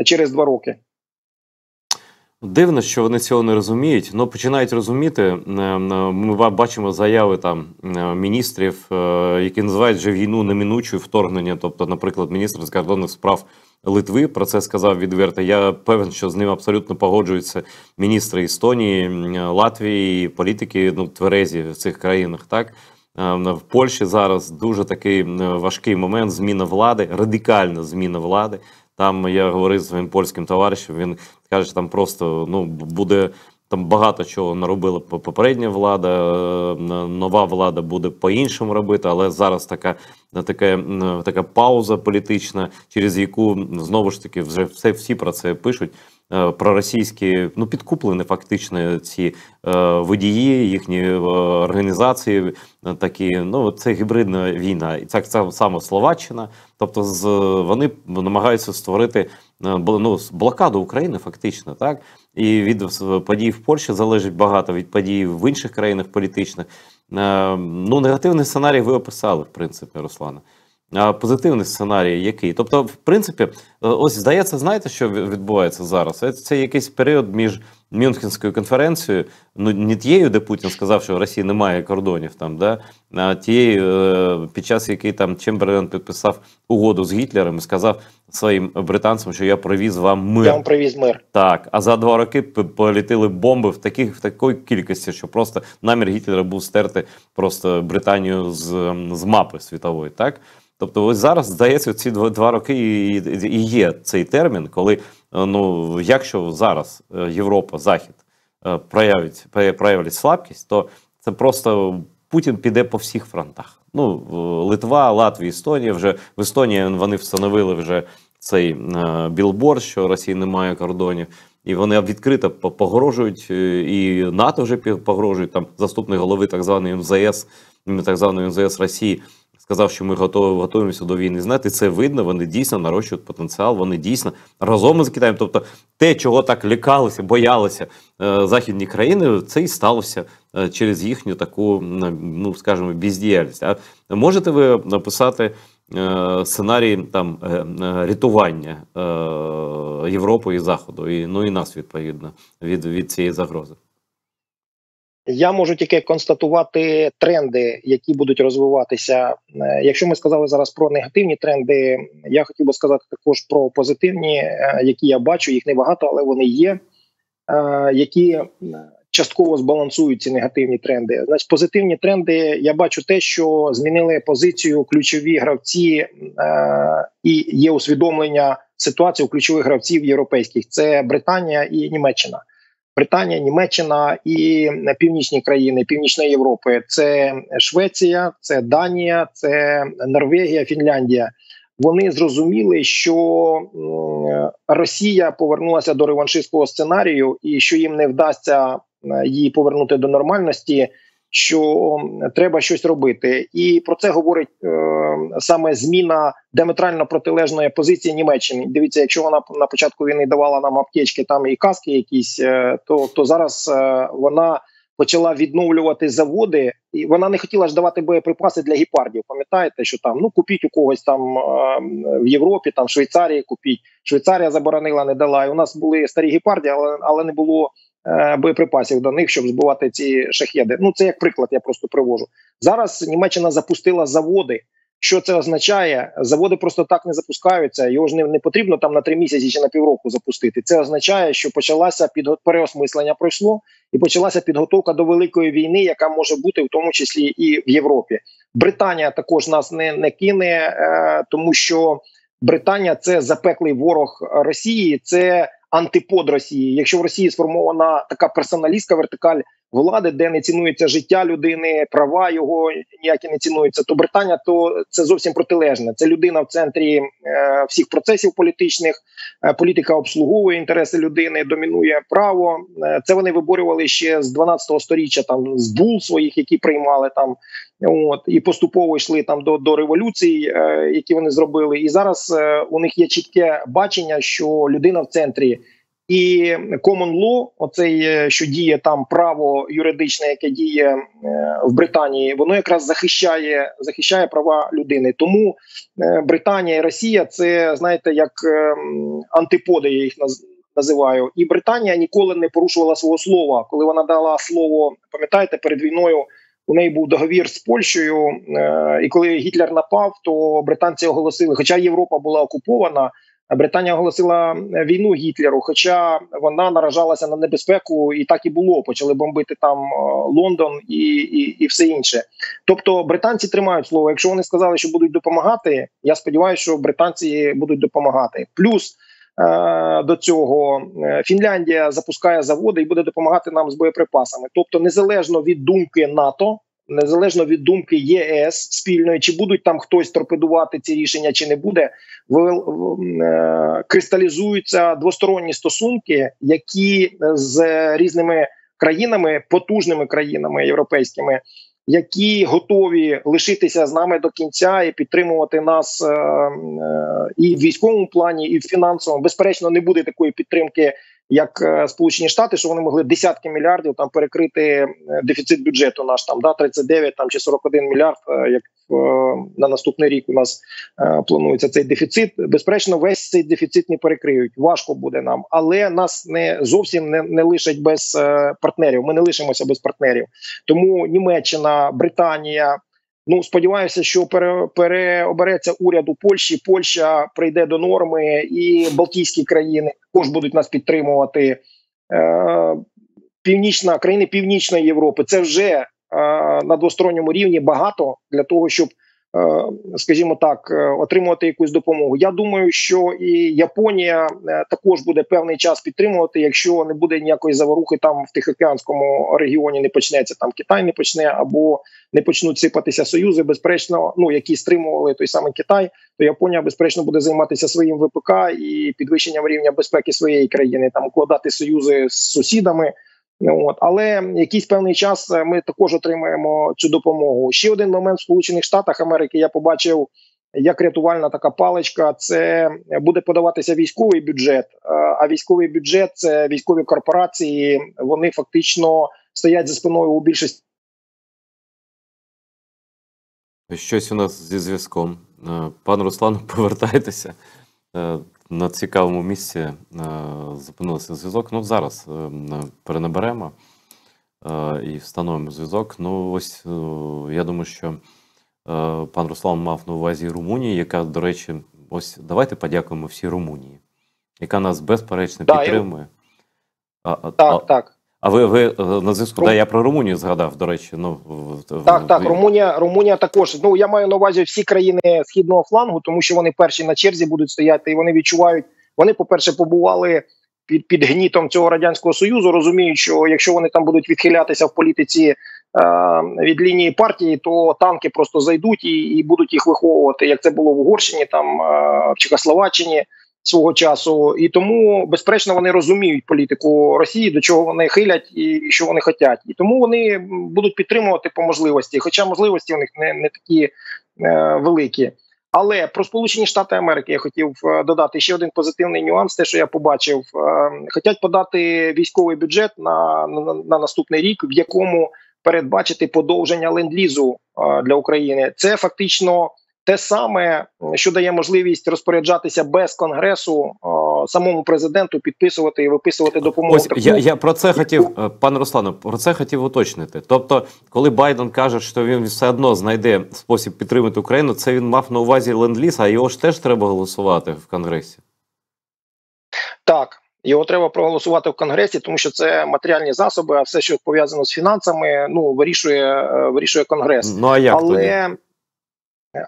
через 2 роки. Дивно, що вони цього не розуміють. Ну, починають розуміти. Ми бачимо заяви там міністрів, які називають вже війну неминучою, вторгнення. Тобто, наприклад, міністр закордонних справ Литви про це сказав відверто. Я певен, що з ним абсолютно погоджуються міністри Естонії, Латвії, політики тверезі в цих країнах. Так, в Польщі зараз дуже такий важкий момент зміна влади, радикальна зміна влади. Там я говорив з своїм польським товаришем, він каже, що там просто буде там багато чого наробила попередня влада, нова влада буде по-іншому робити, але зараз така пауза політична, через яку, знову ж таки, вже всі про це пишуть, про російські, підкуплені фактично ці водії, їхні організації такі, це гібридна війна. І так само Словаччина, тобто вони намагаються створити блокаду України фактично, так? І від подій в Польщі залежить багато від подій в інших країнах політичних. Негативний сценарій ви описали, в принципі, Руслане. А позитивний сценарій який? Тобто, в принципі, ось здається, знаєте, що відбувається зараз? Це якийсь період між Мюнхенською конференцією, не тією, де Путін сказав, що в Росії немає кордонів, там, да? А тією, під час якої там Чемберлен підписав угоду з Гітлером і сказав своїм британцям, що я привіз вам мир. Я вам привіз мир. Так, а за 2 роки полетіли бомби в такій кількості, що просто намір Гітлера був стерти просто Британію з мапи світової, так? Тобто ось зараз, здається, ці два роки і є цей термін, коли, ну, якщо зараз Європа, Захід проявлять слабкість, то це просто Путін піде по всіх фронтах. Ну, Литва, Латвія, Естонія, вже в Естонії вони встановили вже цей білборд, що Росії немає кордонів. І вони відкрито погрожують, і НАТО вже погрожують, там заступник голови так званої МЗС Росії сказав, що ми готуємося до війни. Знаєте, це видно, вони дійсно нарощують потенціал, вони дійсно разом із Китаєм. Тобто те, чого так лякалися, боялися західні країни, це і сталося через їхню таку, ну, скажімо, бездіяльність. А можете ви написати сценарій там рятування Європи і Заходу, і, ну, і нас, відповідно, від цієї загрози? Я можу тільки констатувати тренди, які будуть розвиватися. Якщо ми сказали зараз про негативні тренди, я хотів би сказати також про позитивні, які я бачу, їх небагато, але вони є, які частково збалансують ці негативні тренди. Значить, позитивні тренди, я бачу те, що змінили позицію ключові гравці, і є усвідомлення ситуації у ключових гравців європейських. Це Британія і Німеччина. Британія, Німеччина і північні країни Північної Європи. Це Швеція, це Данія, це Норвегія, Фінляндія. Вони зрозуміли, що Росія повернулася до реваншистського сценарію і що їм не вдасться її повернути до нормальності, що треба щось робити. І про це говорить саме зміна діаметрально протилежної позиції Німеччини. Дивіться, якщо вона на початку війни давала нам аптечки там і каски якісь, то зараз вона почала відновлювати заводи, і вона не хотіла ж давати боєприпаси для гепардів. Пам'ятаєте, що там, ну, купіть у когось там в Європі, там в Швейцарії купіть. Швейцарія заборонила, не дала. І у нас були старі гепарди, але не було боєприпасів до них, щоб збивати ці шахеди. Ну, це як приклад, я просто привожу. Зараз Німеччина запустила заводи. Що це означає? Заводи просто так не запускаються, його ж не потрібно там на 3 місяці чи на півроку запустити. Це означає, що почалося переосмислення пройшло, і почалася підготовка до великої війни, яка може бути в тому числі і в Європі. Британія також нас не кине, тому що Британія – це запеклий ворог Росії, це антипод Росії. Якщо в Росії сформована така персоналістська вертикаль влади, де не цінується життя людини, права його ніякі не цінуються, то Британія то це зовсім протилежне. Це людина в центрі всіх процесів політичних, політика обслуговує інтереси людини, домінує право. Це вони виборювали ще з 12-го сторіччя, там з бул своїх, які приймали там, і поступово йшли там до революцій, які вони зробили. І зараз у них є чітке бачення, що людина в центрі. І common law, оцей, що діє там, право юридичне, яке діє в Британії, воно якраз захищає права людини. Тому Британія і Росія – це, знаєте, як антиподи, я їх називаю. І Британія ніколи не порушувала свого слова. Коли вона дала слово, пам'ятаєте, перед війною у неї був договір з Польщею, і коли Гітлер напав, то британці оголосили, хоча Європа була окупована, Британія оголосила війну Гітлеру, хоча вона наражалася на небезпеку, і так і було. Почали бомбити там Лондон і все інше. Тобто британці тримають слово. Якщо вони сказали, що будуть допомагати, я сподіваюся, що британці будуть допомагати. Плюс до цього Фінляндія запускає заводи і буде допомагати нам з боєприпасами. Тобто незалежно від думки НАТО, незалежно від думки ЄС спільної, чи будуть там хтось торпедувати ці рішення, чи не буде, кристалізуються двосторонні стосунки, які з різними країнами, потужними країнами європейськими, які готові лишитися з нами до кінця і підтримувати нас і в військовому плані, і в фінансовому. Безперечно, не буде такої підтримки, як Сполучені Штати, що вони могли десятки мільярдів там перекрити дефіцит бюджету наш, там, 39 там, чи 41 мільярд, як на наступний рік у нас планується цей дефіцит. Безперечно, весь цей дефіцит не перекриють. Важко буде нам. Але нас зовсім не лишать без партнерів. Ми не лишимося без партнерів. Тому Німеччина, Британія, ну, сподіваюся, що переобереться уряд у Польщі, Польща прийде до норми, і Балтійські країни також будуть нас підтримувати. Країни Північної Європи – це вже на двосторонньому рівні багато для того, щоб скажімо так, отримувати якусь допомогу. Я думаю, що і Японія також буде певний час підтримувати, якщо не буде ніякої заворухи там в Тихоокеанському регіоні, не почнеться, там Китай не почне, або не почнуть сипатися союзи, безперечно, ну, які стримували той самий Китай, то Японія, безперечно, буде займатися своїм ВПК і підвищенням рівня безпеки своєї країни, там укладати союзи з сусідами. От, але якийсь певний час ми також отримаємо цю допомогу. Ще один момент в Сполучених Штатах Америки я побачив як рятувальна така паличка. Це буде подаватися військовий бюджет. А військовий бюджет – це військові корпорації. Вони фактично стоять за спиною у більшості. Щось у нас зі зв'язком. Пан Руслан, повертайтеся. На цікавому місці зупинився зв'язок. Ну, зараз перенаберемо і встановимо зв'язок. Ну, ось, я думаю, що пан Руслан мав на увазі Румунію, яка, до речі, ось давайте подякуємо всій Румунії, яка нас безперечно підтримує. Так. А ви на зв'язку, да, я про Румунію згадав, до речі. Ну, так, Румунія також. Ну, я маю на увазі всі країни Східного флангу, тому що вони перші на черзі будуть стояти, і вони відчувають, вони, по-перше, побували під гнітом цього Радянського Союзу, розуміють, що якщо вони там будуть відхилятися в політиці від лінії партії, то танки просто зайдуть і будуть їх виховувати, як це було в Угорщині, там, в Чехословаччині свого часу. І тому, безперечно, вони розуміють політику Росії, до чого вони хилять і що вони хочуть. І тому вони будуть підтримувати по можливості, хоча можливості у них не такі великі. Але про Сполучені Штати Америки я хотів додати ще один позитивний нюанс, те, що я побачив. Хотять подати військовий бюджет на наступний рік, в якому передбачити подовження ленд-лізу для України. Це фактично те саме, що дає можливість розпоряджатися без Конгресу самому президенту, підписувати і виписувати допомогу. Ось, я про це хотів, пане Руслане, про це хотів уточнити. Тобто, коли Байден каже, що він все одно знайде спосіб підтримати Україну, це він мав на увазі ленд-ліз, а його ж теж треба голосувати в Конгресі? Так. Його треба проголосувати в Конгресі, тому що це матеріальні засоби, а все, що пов'язано з фінансами, ну, вирішує Конгрес. Ну, а як тоді?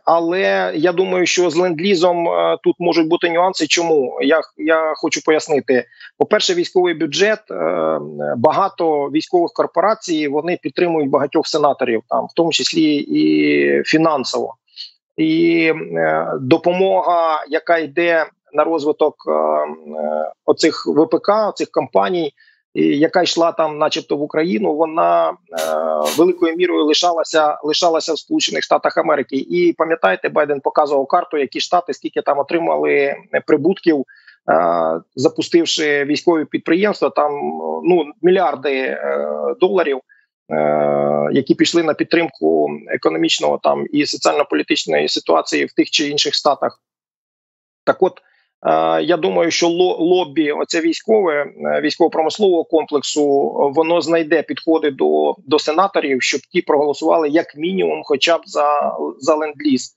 Але я думаю, що з ленд-лізом тут можуть бути нюанси. Чому? Я хочу пояснити. По-перше, військовий бюджет, багато військових корпорацій, вони підтримують багатьох сенаторів, там, в тому числі і фінансово. І допомога, яка йде на розвиток оцих ВПК, оцих компаній, яка йшла там начебто в Україну, вона великою мірою лишалася в Сполучених Штатах Америки. І пам'ятаєте, Байден показував карту, які штати, скільки там отримали прибутків, запустивши військові підприємства, там мільярди доларів, які пішли на підтримку економічного там і соціально-політичної ситуації в тих чи інших штатах. Так от, я думаю, що лобі оце військово-промислового комплексу, воно знайде підходи до сенаторів, щоб ті проголосували як мінімум хоча б за ленд-ліз.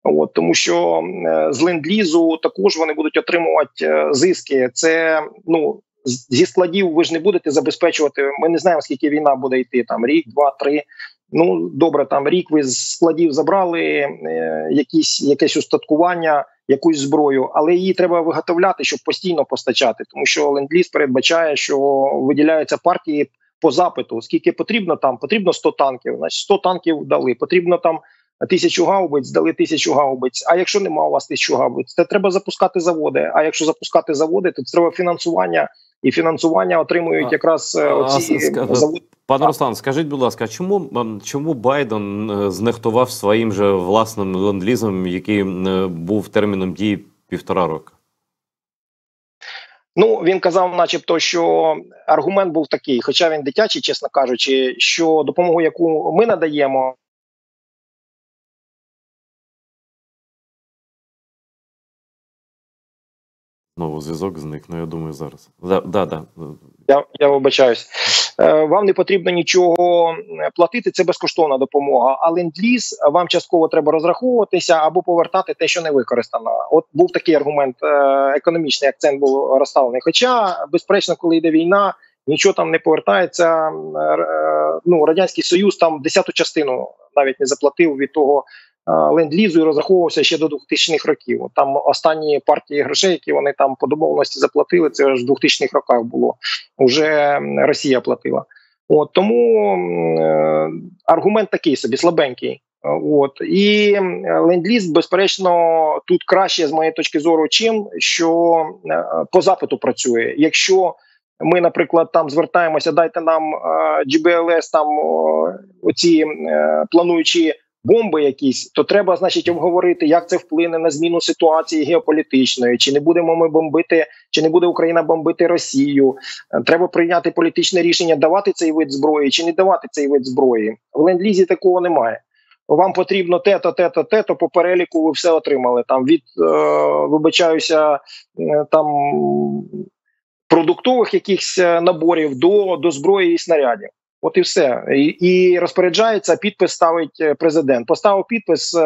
От, тому що з ленд-лізу також вони будуть отримувати зиски. Це, зі складів ви ж не будете забезпечувати, ми не знаємо, скільки війна буде йти, там рік, два, три. Ну, добре, там рік ви з складів забрали якесь устаткування, якусь зброю, але її треба виготовляти, щоб постійно постачати, тому що ленд-ліз передбачає, що виділяються партії по запиту. Скільки потрібно там? Потрібно 100 танків, значить 100 танків дали. Потрібно там 1000 гаубиць, дали 1000 гаубиць. А якщо немає у вас 1000 гаубиць, то треба запускати заводи. А якщо запускати заводи, то треба фінансування. І фінансування отримують якраз оці заводи. Пане Руслан, скажіть, будь ласка, чому Байден знехтував своїм же власним ленд-лізом, який був терміном дії 1,5 року? Ну, він казав начебто, що аргумент був такий, хоча він дитячий, чесно кажучи, що допомогу, яку ми надаємо, Знову зв'язок зник, я думаю, зараз. Я вибачаюсь. Вам не потрібно нічого платити, це безкоштовна допомога. А ленд-ліз вам частково треба розраховуватися або повертати те, що не використано. От був такий аргумент, економічний акцент був розставлений. Хоча, безперечно, коли йде війна, нічого там не повертається. Радянський Союз там 10-ту частину навіть не заплатив від того ленд-лізу і розраховувався ще до 2000-х років. Там останні партії грошей, які вони там по домовленості заплатили, це ж в 2000-х роках було. Уже Росія платила. От, тому аргумент такий собі, слабенький. От. І ленд-ліз, безперечно, тут краще, з моєї точки зору, чим, що по запиту працює. Якщо ми, наприклад, там звертаємося, дайте нам GBLS, там оці плануючі бомби якісь, то треба, значить, обговорити, як це вплине на зміну ситуації геополітичної, чи не будемо ми бомбити, чи не буде Україна бомбити Росію. Треба прийняти політичне рішення, давати цей вид зброї, чи не давати цей вид зброї. В ленд-лізі такого немає. Вам потрібно те-то, по переліку ви все отримали. Там від, вибачаюся, там продуктових якихось наборів до зброї і снарядів. От і все. І розпоряджається, підпис ставить президент. Поставив підпис,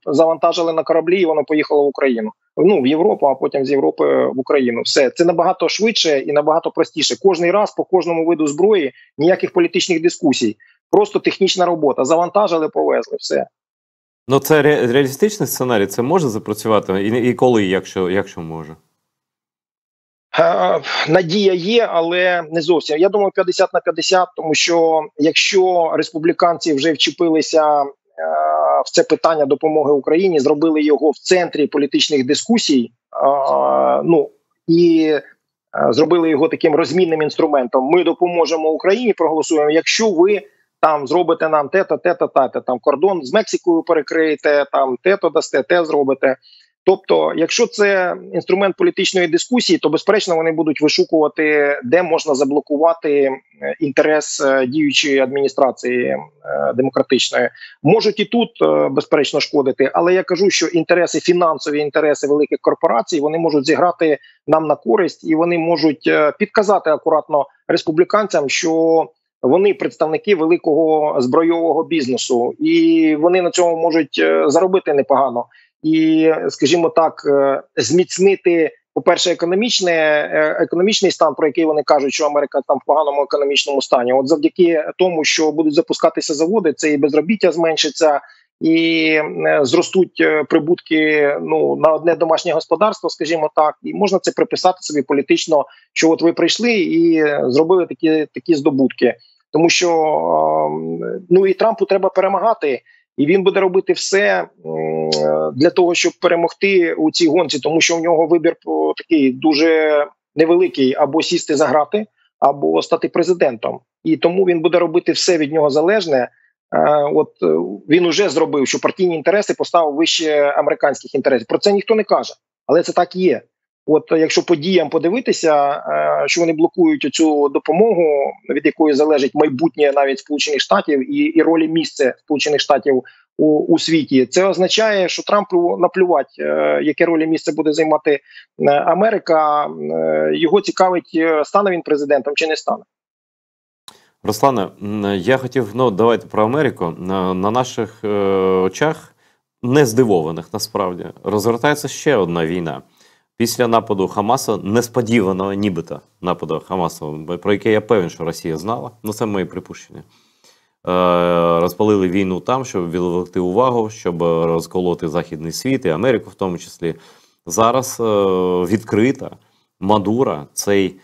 завантажили на кораблі, і воно поїхало в Україну. Ну, в Європу, а потім з Європи в Україну. Все. Це набагато швидше і набагато простіше. Кожний раз по кожному виду зброї ніяких політичних дискусій. Просто технічна робота. Завантажили, повезли, все. Ну, це реалістичний сценарій, це може запрацювати? І коли, якщо може? Надія є, але не зовсім. Я думаю, 50/50, тому що якщо республіканці вже вчепилися в це питання допомоги Україні, зробили його в центрі політичних дискусій, ну і зробили його таким розмінним інструментом. Ми допоможемо Україні, проголосуємо, якщо ви там зробите нам те-то, там кордон з Мексикою перекриєте, там те-то дасте, те зробите. Тобто, якщо це інструмент політичної дискусії, то, безперечно, вони будуть вишукувати, де можна заблокувати інтерес діючої адміністрації демократичної. Можуть і тут, безперечно, шкодити, але я кажу, що інтереси, фінансові інтереси великих корпорацій, вони можуть зіграти нам на користь, і вони можуть підказати акуратно республіканцям, що вони представники великого збройового бізнесу, і вони на цьому можуть заробити непогано. І, скажімо так, зміцнити, по-перше, економічний стан, про який вони кажуть, що Америка там в поганому економічному стані. От завдяки тому, що будуть запускатися заводи, це і безробіття зменшиться, і зростуть прибутки, ну, на одне домашнє господарство, скажімо так, і можна це приписати собі політично, що от ви прийшли і зробили такі здобутки. Тому що, ну, і Трампу треба перемагати, і він буде робити все для того, щоб перемогти у цій гонці, тому що у нього вибір такий дуже невеликий: або сісти за грати, або стати президентом. І тому він буде робити все від нього залежне. От він уже зробив, що партійні інтереси поставив вище американських інтересів. Про це ніхто не каже, але це так і є. От якщо по діям подивитися, що вони блокують цю допомогу, від якої залежить майбутнє навіть Сполучених Штатів і ролі місця Сполучених Штатів у світі, це означає, що Трампу наплювати, яке ролі місце буде займати Америка. Його цікавить, стане він президентом чи не стане. Руслане, я хотів, давайте про Америку. На наших очах, не здивованих насправді, розгортається ще одна війна. Після нападу Хамаса, несподіваного нібито нападу Хамасу, про яке я певен, що Росія знала, це мої припущення, розпалили війну там, щоб відволікти увагу, щоб розколоти Західний світ і Америку в тому числі. Зараз відкрита Мадуро, цей,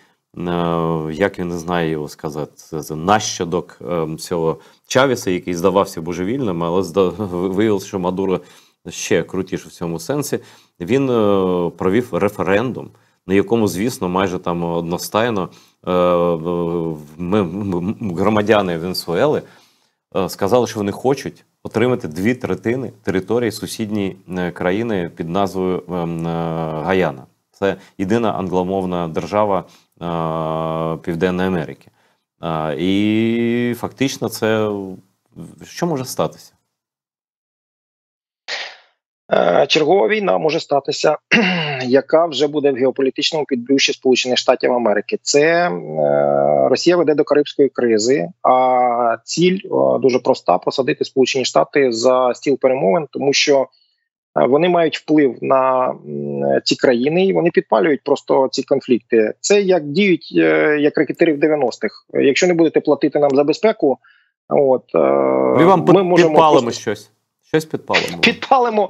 як він не знає його сказати, це нащадок цього Чавеса, який здавався божевільним, але виявилося, що Мадуро ще крутіше в цьому сенсі. Він провів референдум, на якому, звісно, майже там одностайно громадяни Венесуели сказали, що вони хочуть отримати 2/3 території сусідньої країни під назвою Гаяна. Це єдина англомовна держава Південної Америки. І фактично це що може статися? Чергова війна може статися, яка вже буде в геополітичному підбрюші Сполучених Штатів Америки. Це Росія веде до Карибської кризи, а ціль дуже проста – посадити Сполучені Штати за стіл перемовин, тому що вони мають вплив на ці країни і вони підпалюють просто ці конфлікти. Це як діють як ракетири в 90-х. Якщо не будете платити нам за безпеку, ми вам підпалимо щось. Щось підпалимо.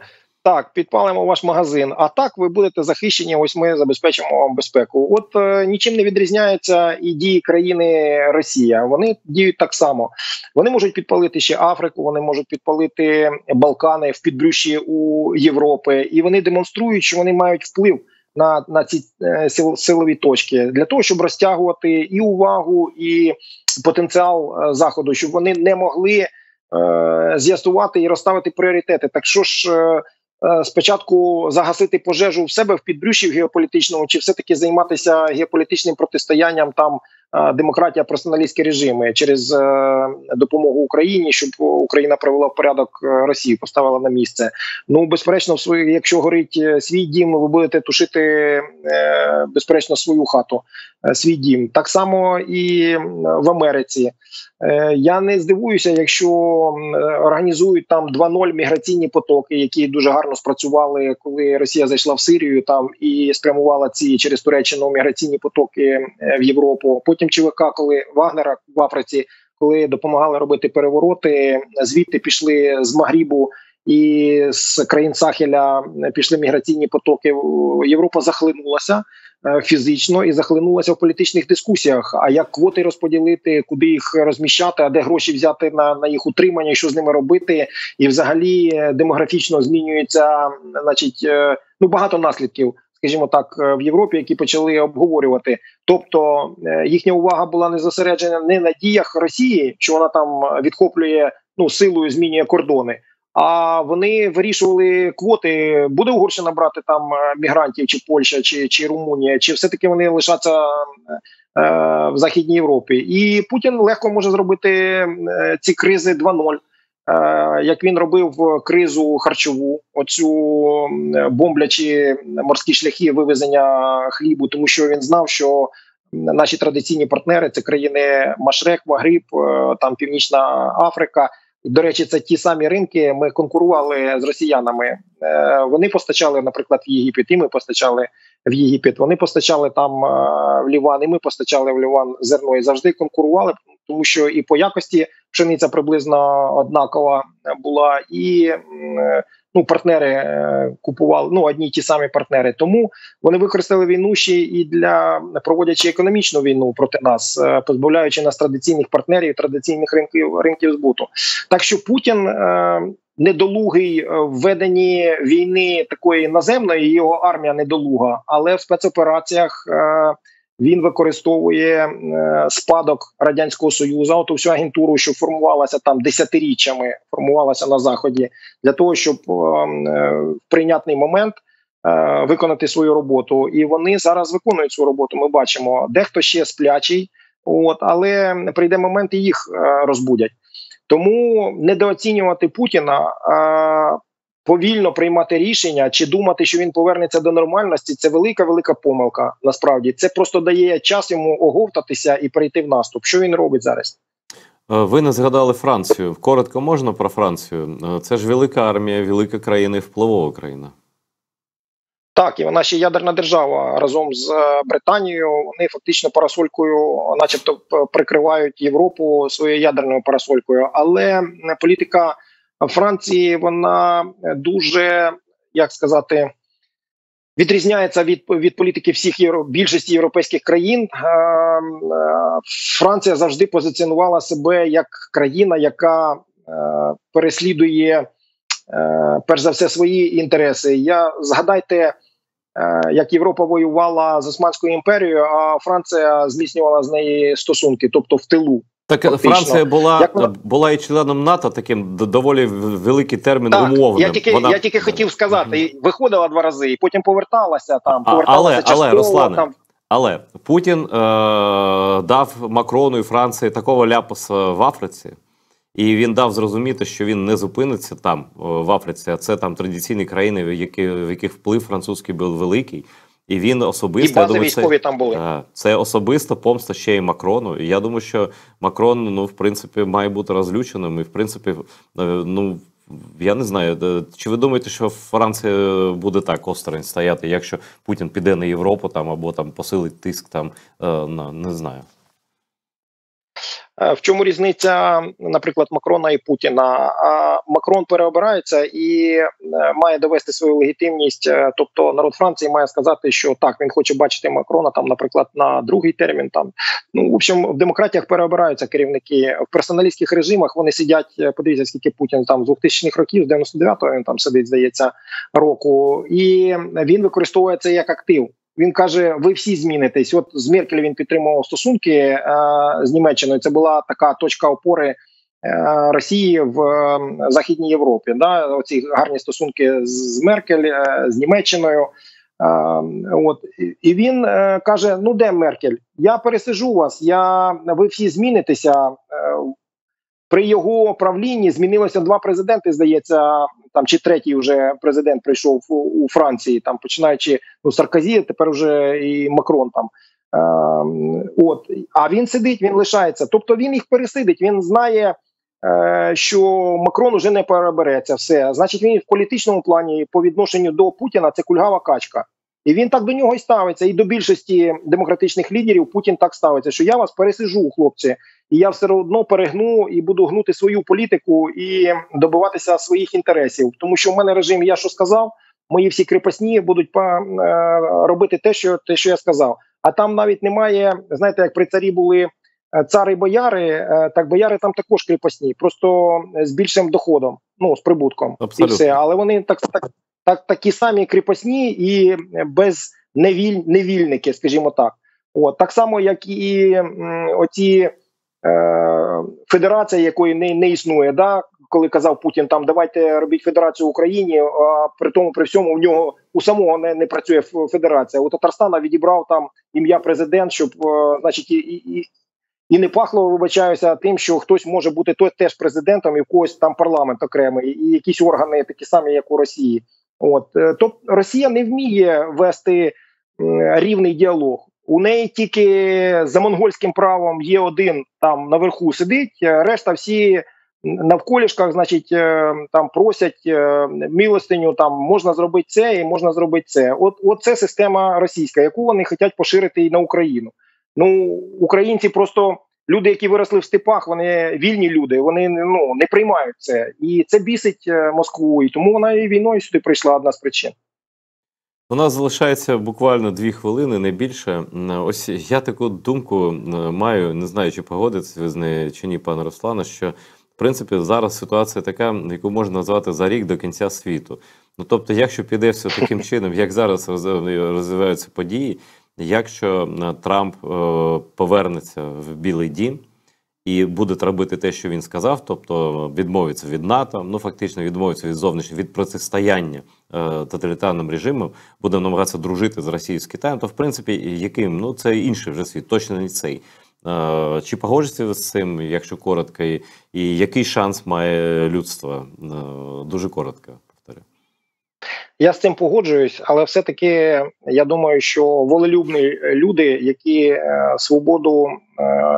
Підпалимо ваш магазин, а так ви будете захищені, ось ми забезпечимо вам безпеку. От нічим не відрізняються і дії країни Росія. Вони діють так само. Вони можуть підпалити ще Африку, вони можуть підпалити Балкани в підбрюші у Європи. І вони демонструють, що вони мають вплив на ці силові точки для того, щоб розтягувати і увагу, і потенціал Заходу, щоб вони не могли з'ясувати і розставити пріоритети. Так що ж, спочатку загасити пожежу в себе в підбрюші в геополітичному, чи все-таки займатися геополітичним протистоянням там демократія, персоналістські режими через допомогу Україні, щоб Україна привела в порядок Росію, поставила на місце. Ну, безперечно, якщо горить свій дім, ви будете тушити, безперечно, свою хату, свій дім. Так само і в Америці. Я не здивуюся, якщо організують там 2.0 міграційні потоки, які дуже гарно спрацювали, коли Росія зайшла в Сирію там і спрямувала ці через Туреччину міграційні потоки в Європу. Потім ЧВК, коли Вагнера в Африці, коли допомагали робити перевороти, звідти пішли з Магрібу і з країн Сахеля пішли міграційні потоки. Європа захлинулася фізично і захлинулася в політичних дискусіях. А як квоти розподілити, куди їх розміщати, а де гроші взяти на їх утримання, що з ними робити. І взагалі демографічно змінюється, значить, багато наслідків, скажімо так, в Європі, які почали обговорювати. Тобто їхня увага була не зосереджена не на діях Росії, що вона там відхоплює, силою змінює кордони, а вони вирішували квоти, буде Угорщина брати там мігрантів, чи Польща, чи Румунія, чи все-таки вони лишаться в Західній Європі. І Путін легко може зробити ці кризи 2.0, як він робив кризу харчову, оцю бомблячі морські шляхи вивезення хлібу, тому що він знав, що наші традиційні партнери – це країни Машрек, Магриб, там Північна Африка. До речі, це ті самі ринки, ми конкурували з росіянами. Вони постачали, наприклад, в Єгипет, і ми постачали в Єгипет. Вони постачали там в Ліван, і ми постачали в Ліван зерно. І завжди конкурували, тому що і по якості пшениця приблизно однакова була, і партнери купували, одні й ті самі партнери. Тому вони використали війну ще і проводячи економічну війну проти нас, позбавляючи нас традиційних партнерів, традиційних ринків збуту. Так що Путін недолугий в веденні війни такої наземної, його армія недолуга, але в спецопераціях він використовує спадок Радянського Союзу, оту всю агентуру, що формувалася там десятиріччями, формувалася на Заході, для того, щоб в прийнятний момент виконати свою роботу. І вони зараз виконують свою роботу, ми бачимо. Дехто ще сплячий, але прийде момент і їх розбудять. Тому недооцінювати Путіна, повільно приймати рішення чи думати, що він повернеться до нормальності, це велика помилка, насправді. Це просто дає час йому оговтатися і перейти в наступ. Що він робить зараз? Ви не згадали Францію. Коротко можна про Францію? Це ж велика армія, велика країна і впливова країна. Так, і вона ще ядерна держава разом з Британією. Вони фактично парасолькою, начебто, прикривають Європу своєю ядерною парасолькою. Але політика Франції, вона дуже, відрізняється від політики більшості європейських країн. Франція завжди позиціонувала себе як країна, яка переслідує, перш за все, свої інтереси. Згадайте, як Європа воювала з Османською імперією, а Франція зміцнювала з неї стосунки, тобто в тилу. Так фактично. Франція була і членом НАТО, таким доволі великий термін умовним. Я тільки хотів сказати, виходила 2 рази, і потім поверталася частково. Руслане, але Путін дав Макрону і Франції такого ляпаса в Африці, і він дав зрозуміти, що він не зупиниться там, в Африці, а це там традиційні країни, в яких вплив французький був великий. І він особисто, і бази військові там були. Це особисто помста ще й Макрону. І я думаю, що Макрон, в принципі, має бути розлюченим. І, в принципі, я не знаю, чи ви думаєте, що Франція буде так осторонь стояти, якщо Путін піде на Європу там, або там посилить тиск там, не знаю. В чому різниця, наприклад, Макрона і Путіна? Макрон переобирається і має довести свою легітимність. Тобто народ Франції має сказати, що так, він хоче бачити Макрона, там, наприклад, на другий термін. Там. Ну, в общем, в демократіях переобираються керівники. В персоналістських режимах вони сидять, подивіться, скільки Путін там з 2000-х років, з 99-го він там сидить, здається, року. І він використовує це як актив. Він каже, ви всі змінитесь. От з Меркель він підтримував стосунки з Німеччиною. Це була така точка опори Росії в Західній Європі. Да? Оці гарні стосунки з Меркель, з Німеччиною. От. І він каже, ну де Меркель? Я пересиджу вас, ви всі змінитеся. При його правлінні змінилося 2 президенти, здається, там чи третій вже президент прийшов у Франції, там починаючи Саркозі, тепер вже і Макрон там. От. А він сидить, він лишається. Тобто він їх пересидить, він знає, що Макрон уже не перебереться все. Значить, він в політичному плані по відношенню до Путіна це кульгава качка. І він так до нього й ставиться. І до більшості демократичних лідерів Путін так ставиться, що я вас пересиджу, хлопці, і я все одно перегну і буду гнути свою політику і добиватися своїх інтересів. Тому що в мене режим, я що сказав, мої всі кріпосні будуть робити те, що я сказав. А там навіть немає, знаєте, як при царі були цари і бояри, так бояри там також кріпосні, просто з більшим доходом, ну, з прибутком. Абсолютно. І все. Але вони такі самі кріпосні і без невільники, скажімо так. От, так само, як і оці федерація, якої не існує, да? Коли казав Путін, там давайте робіть федерацію в Україні, а при всьому в нього у самого не працює федерація. У Татарстана відібрав там ім'я президент, щоб, значить, і не пахло, вибачаюся, тим, що хтось може бути теж президентом, і в когось там парламент окремий, і якісь органи такі самі, як у Росії. От. Тобто Росія не вміє вести рівний діалог. У неї тільки за монгольським правом є один там наверху сидить, решта всі навколішках, значить, там просять милостиню, там можна зробити це і можна зробити це. От це система російська, яку вони хочуть поширити і на Україну. Ну, українці просто, люди, які виросли в степах, вони вільні люди, вони не приймають це. І це бісить Москву, і тому вона і війною сюди прийшла, одна з причин. У нас залишається буквально 2 хвилини, не більше. Ось я таку думку маю, не знаю, чи погодитесь ви з нею чи ні, пане Руслане, що, в принципі, зараз ситуація така, яку можна назвати за рік до кінця світу. Ну, тобто, якщо піде все таким чином, як зараз розвиваються події, якщо Трамп повернеться в Білий дім і буде робити те, що він сказав, тобто відмовиться від НАТО, ну фактично відмовиться від протистояння тоталітарним режимам, буде намагатися дружити з Росією, з Китаєм, то в принципі яким? Ну це інший вже світ, точно не цей. Чи погоджуєтеся ви з цим, якщо коротко, і який шанс має людство? Дуже коротко, повторю. Я з цим погоджуюсь, але все-таки я думаю, що волелюбні люди, які свободу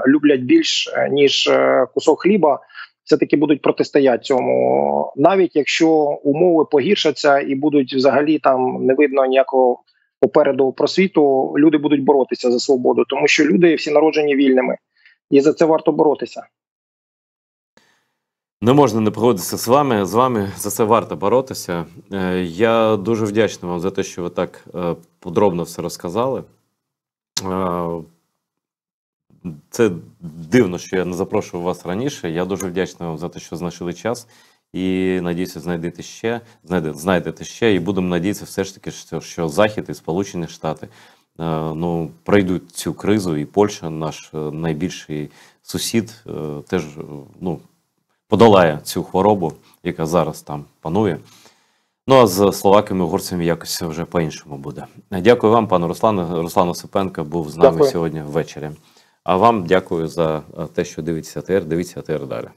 люблять більш, ніж кусок хліба, все-таки будуть протистояти цьому. Навіть якщо умови погіршаться і будуть взагалі там не видно ніякого попереду просвіту, люди будуть боротися за свободу, тому що люди всі народжені вільними. І за це варто боротися. Не можна не погодитися з вами. З вами за це варто боротися. Я дуже вдячний вам за те, що ви так подробно все розказали. Це дивно, що я не запрошував вас раніше. Я дуже вдячний вам за те, що знайшли час. І, надіюся, знайдете ще. І будемо надіятися все ж таки, що Захід і Сполучені Штати пройдуть цю кризу. І Польща, наш найбільший сусід, теж подолає цю хворобу, яка зараз там панує. Ну, а з словаками, угорцями якось вже по-іншому буде. Дякую вам, пане Руслане. Руслан Осипенко був з нами сьогодні ввечері. А вам дякую за те, що дивитеся АТR. Дивіться АТR далі.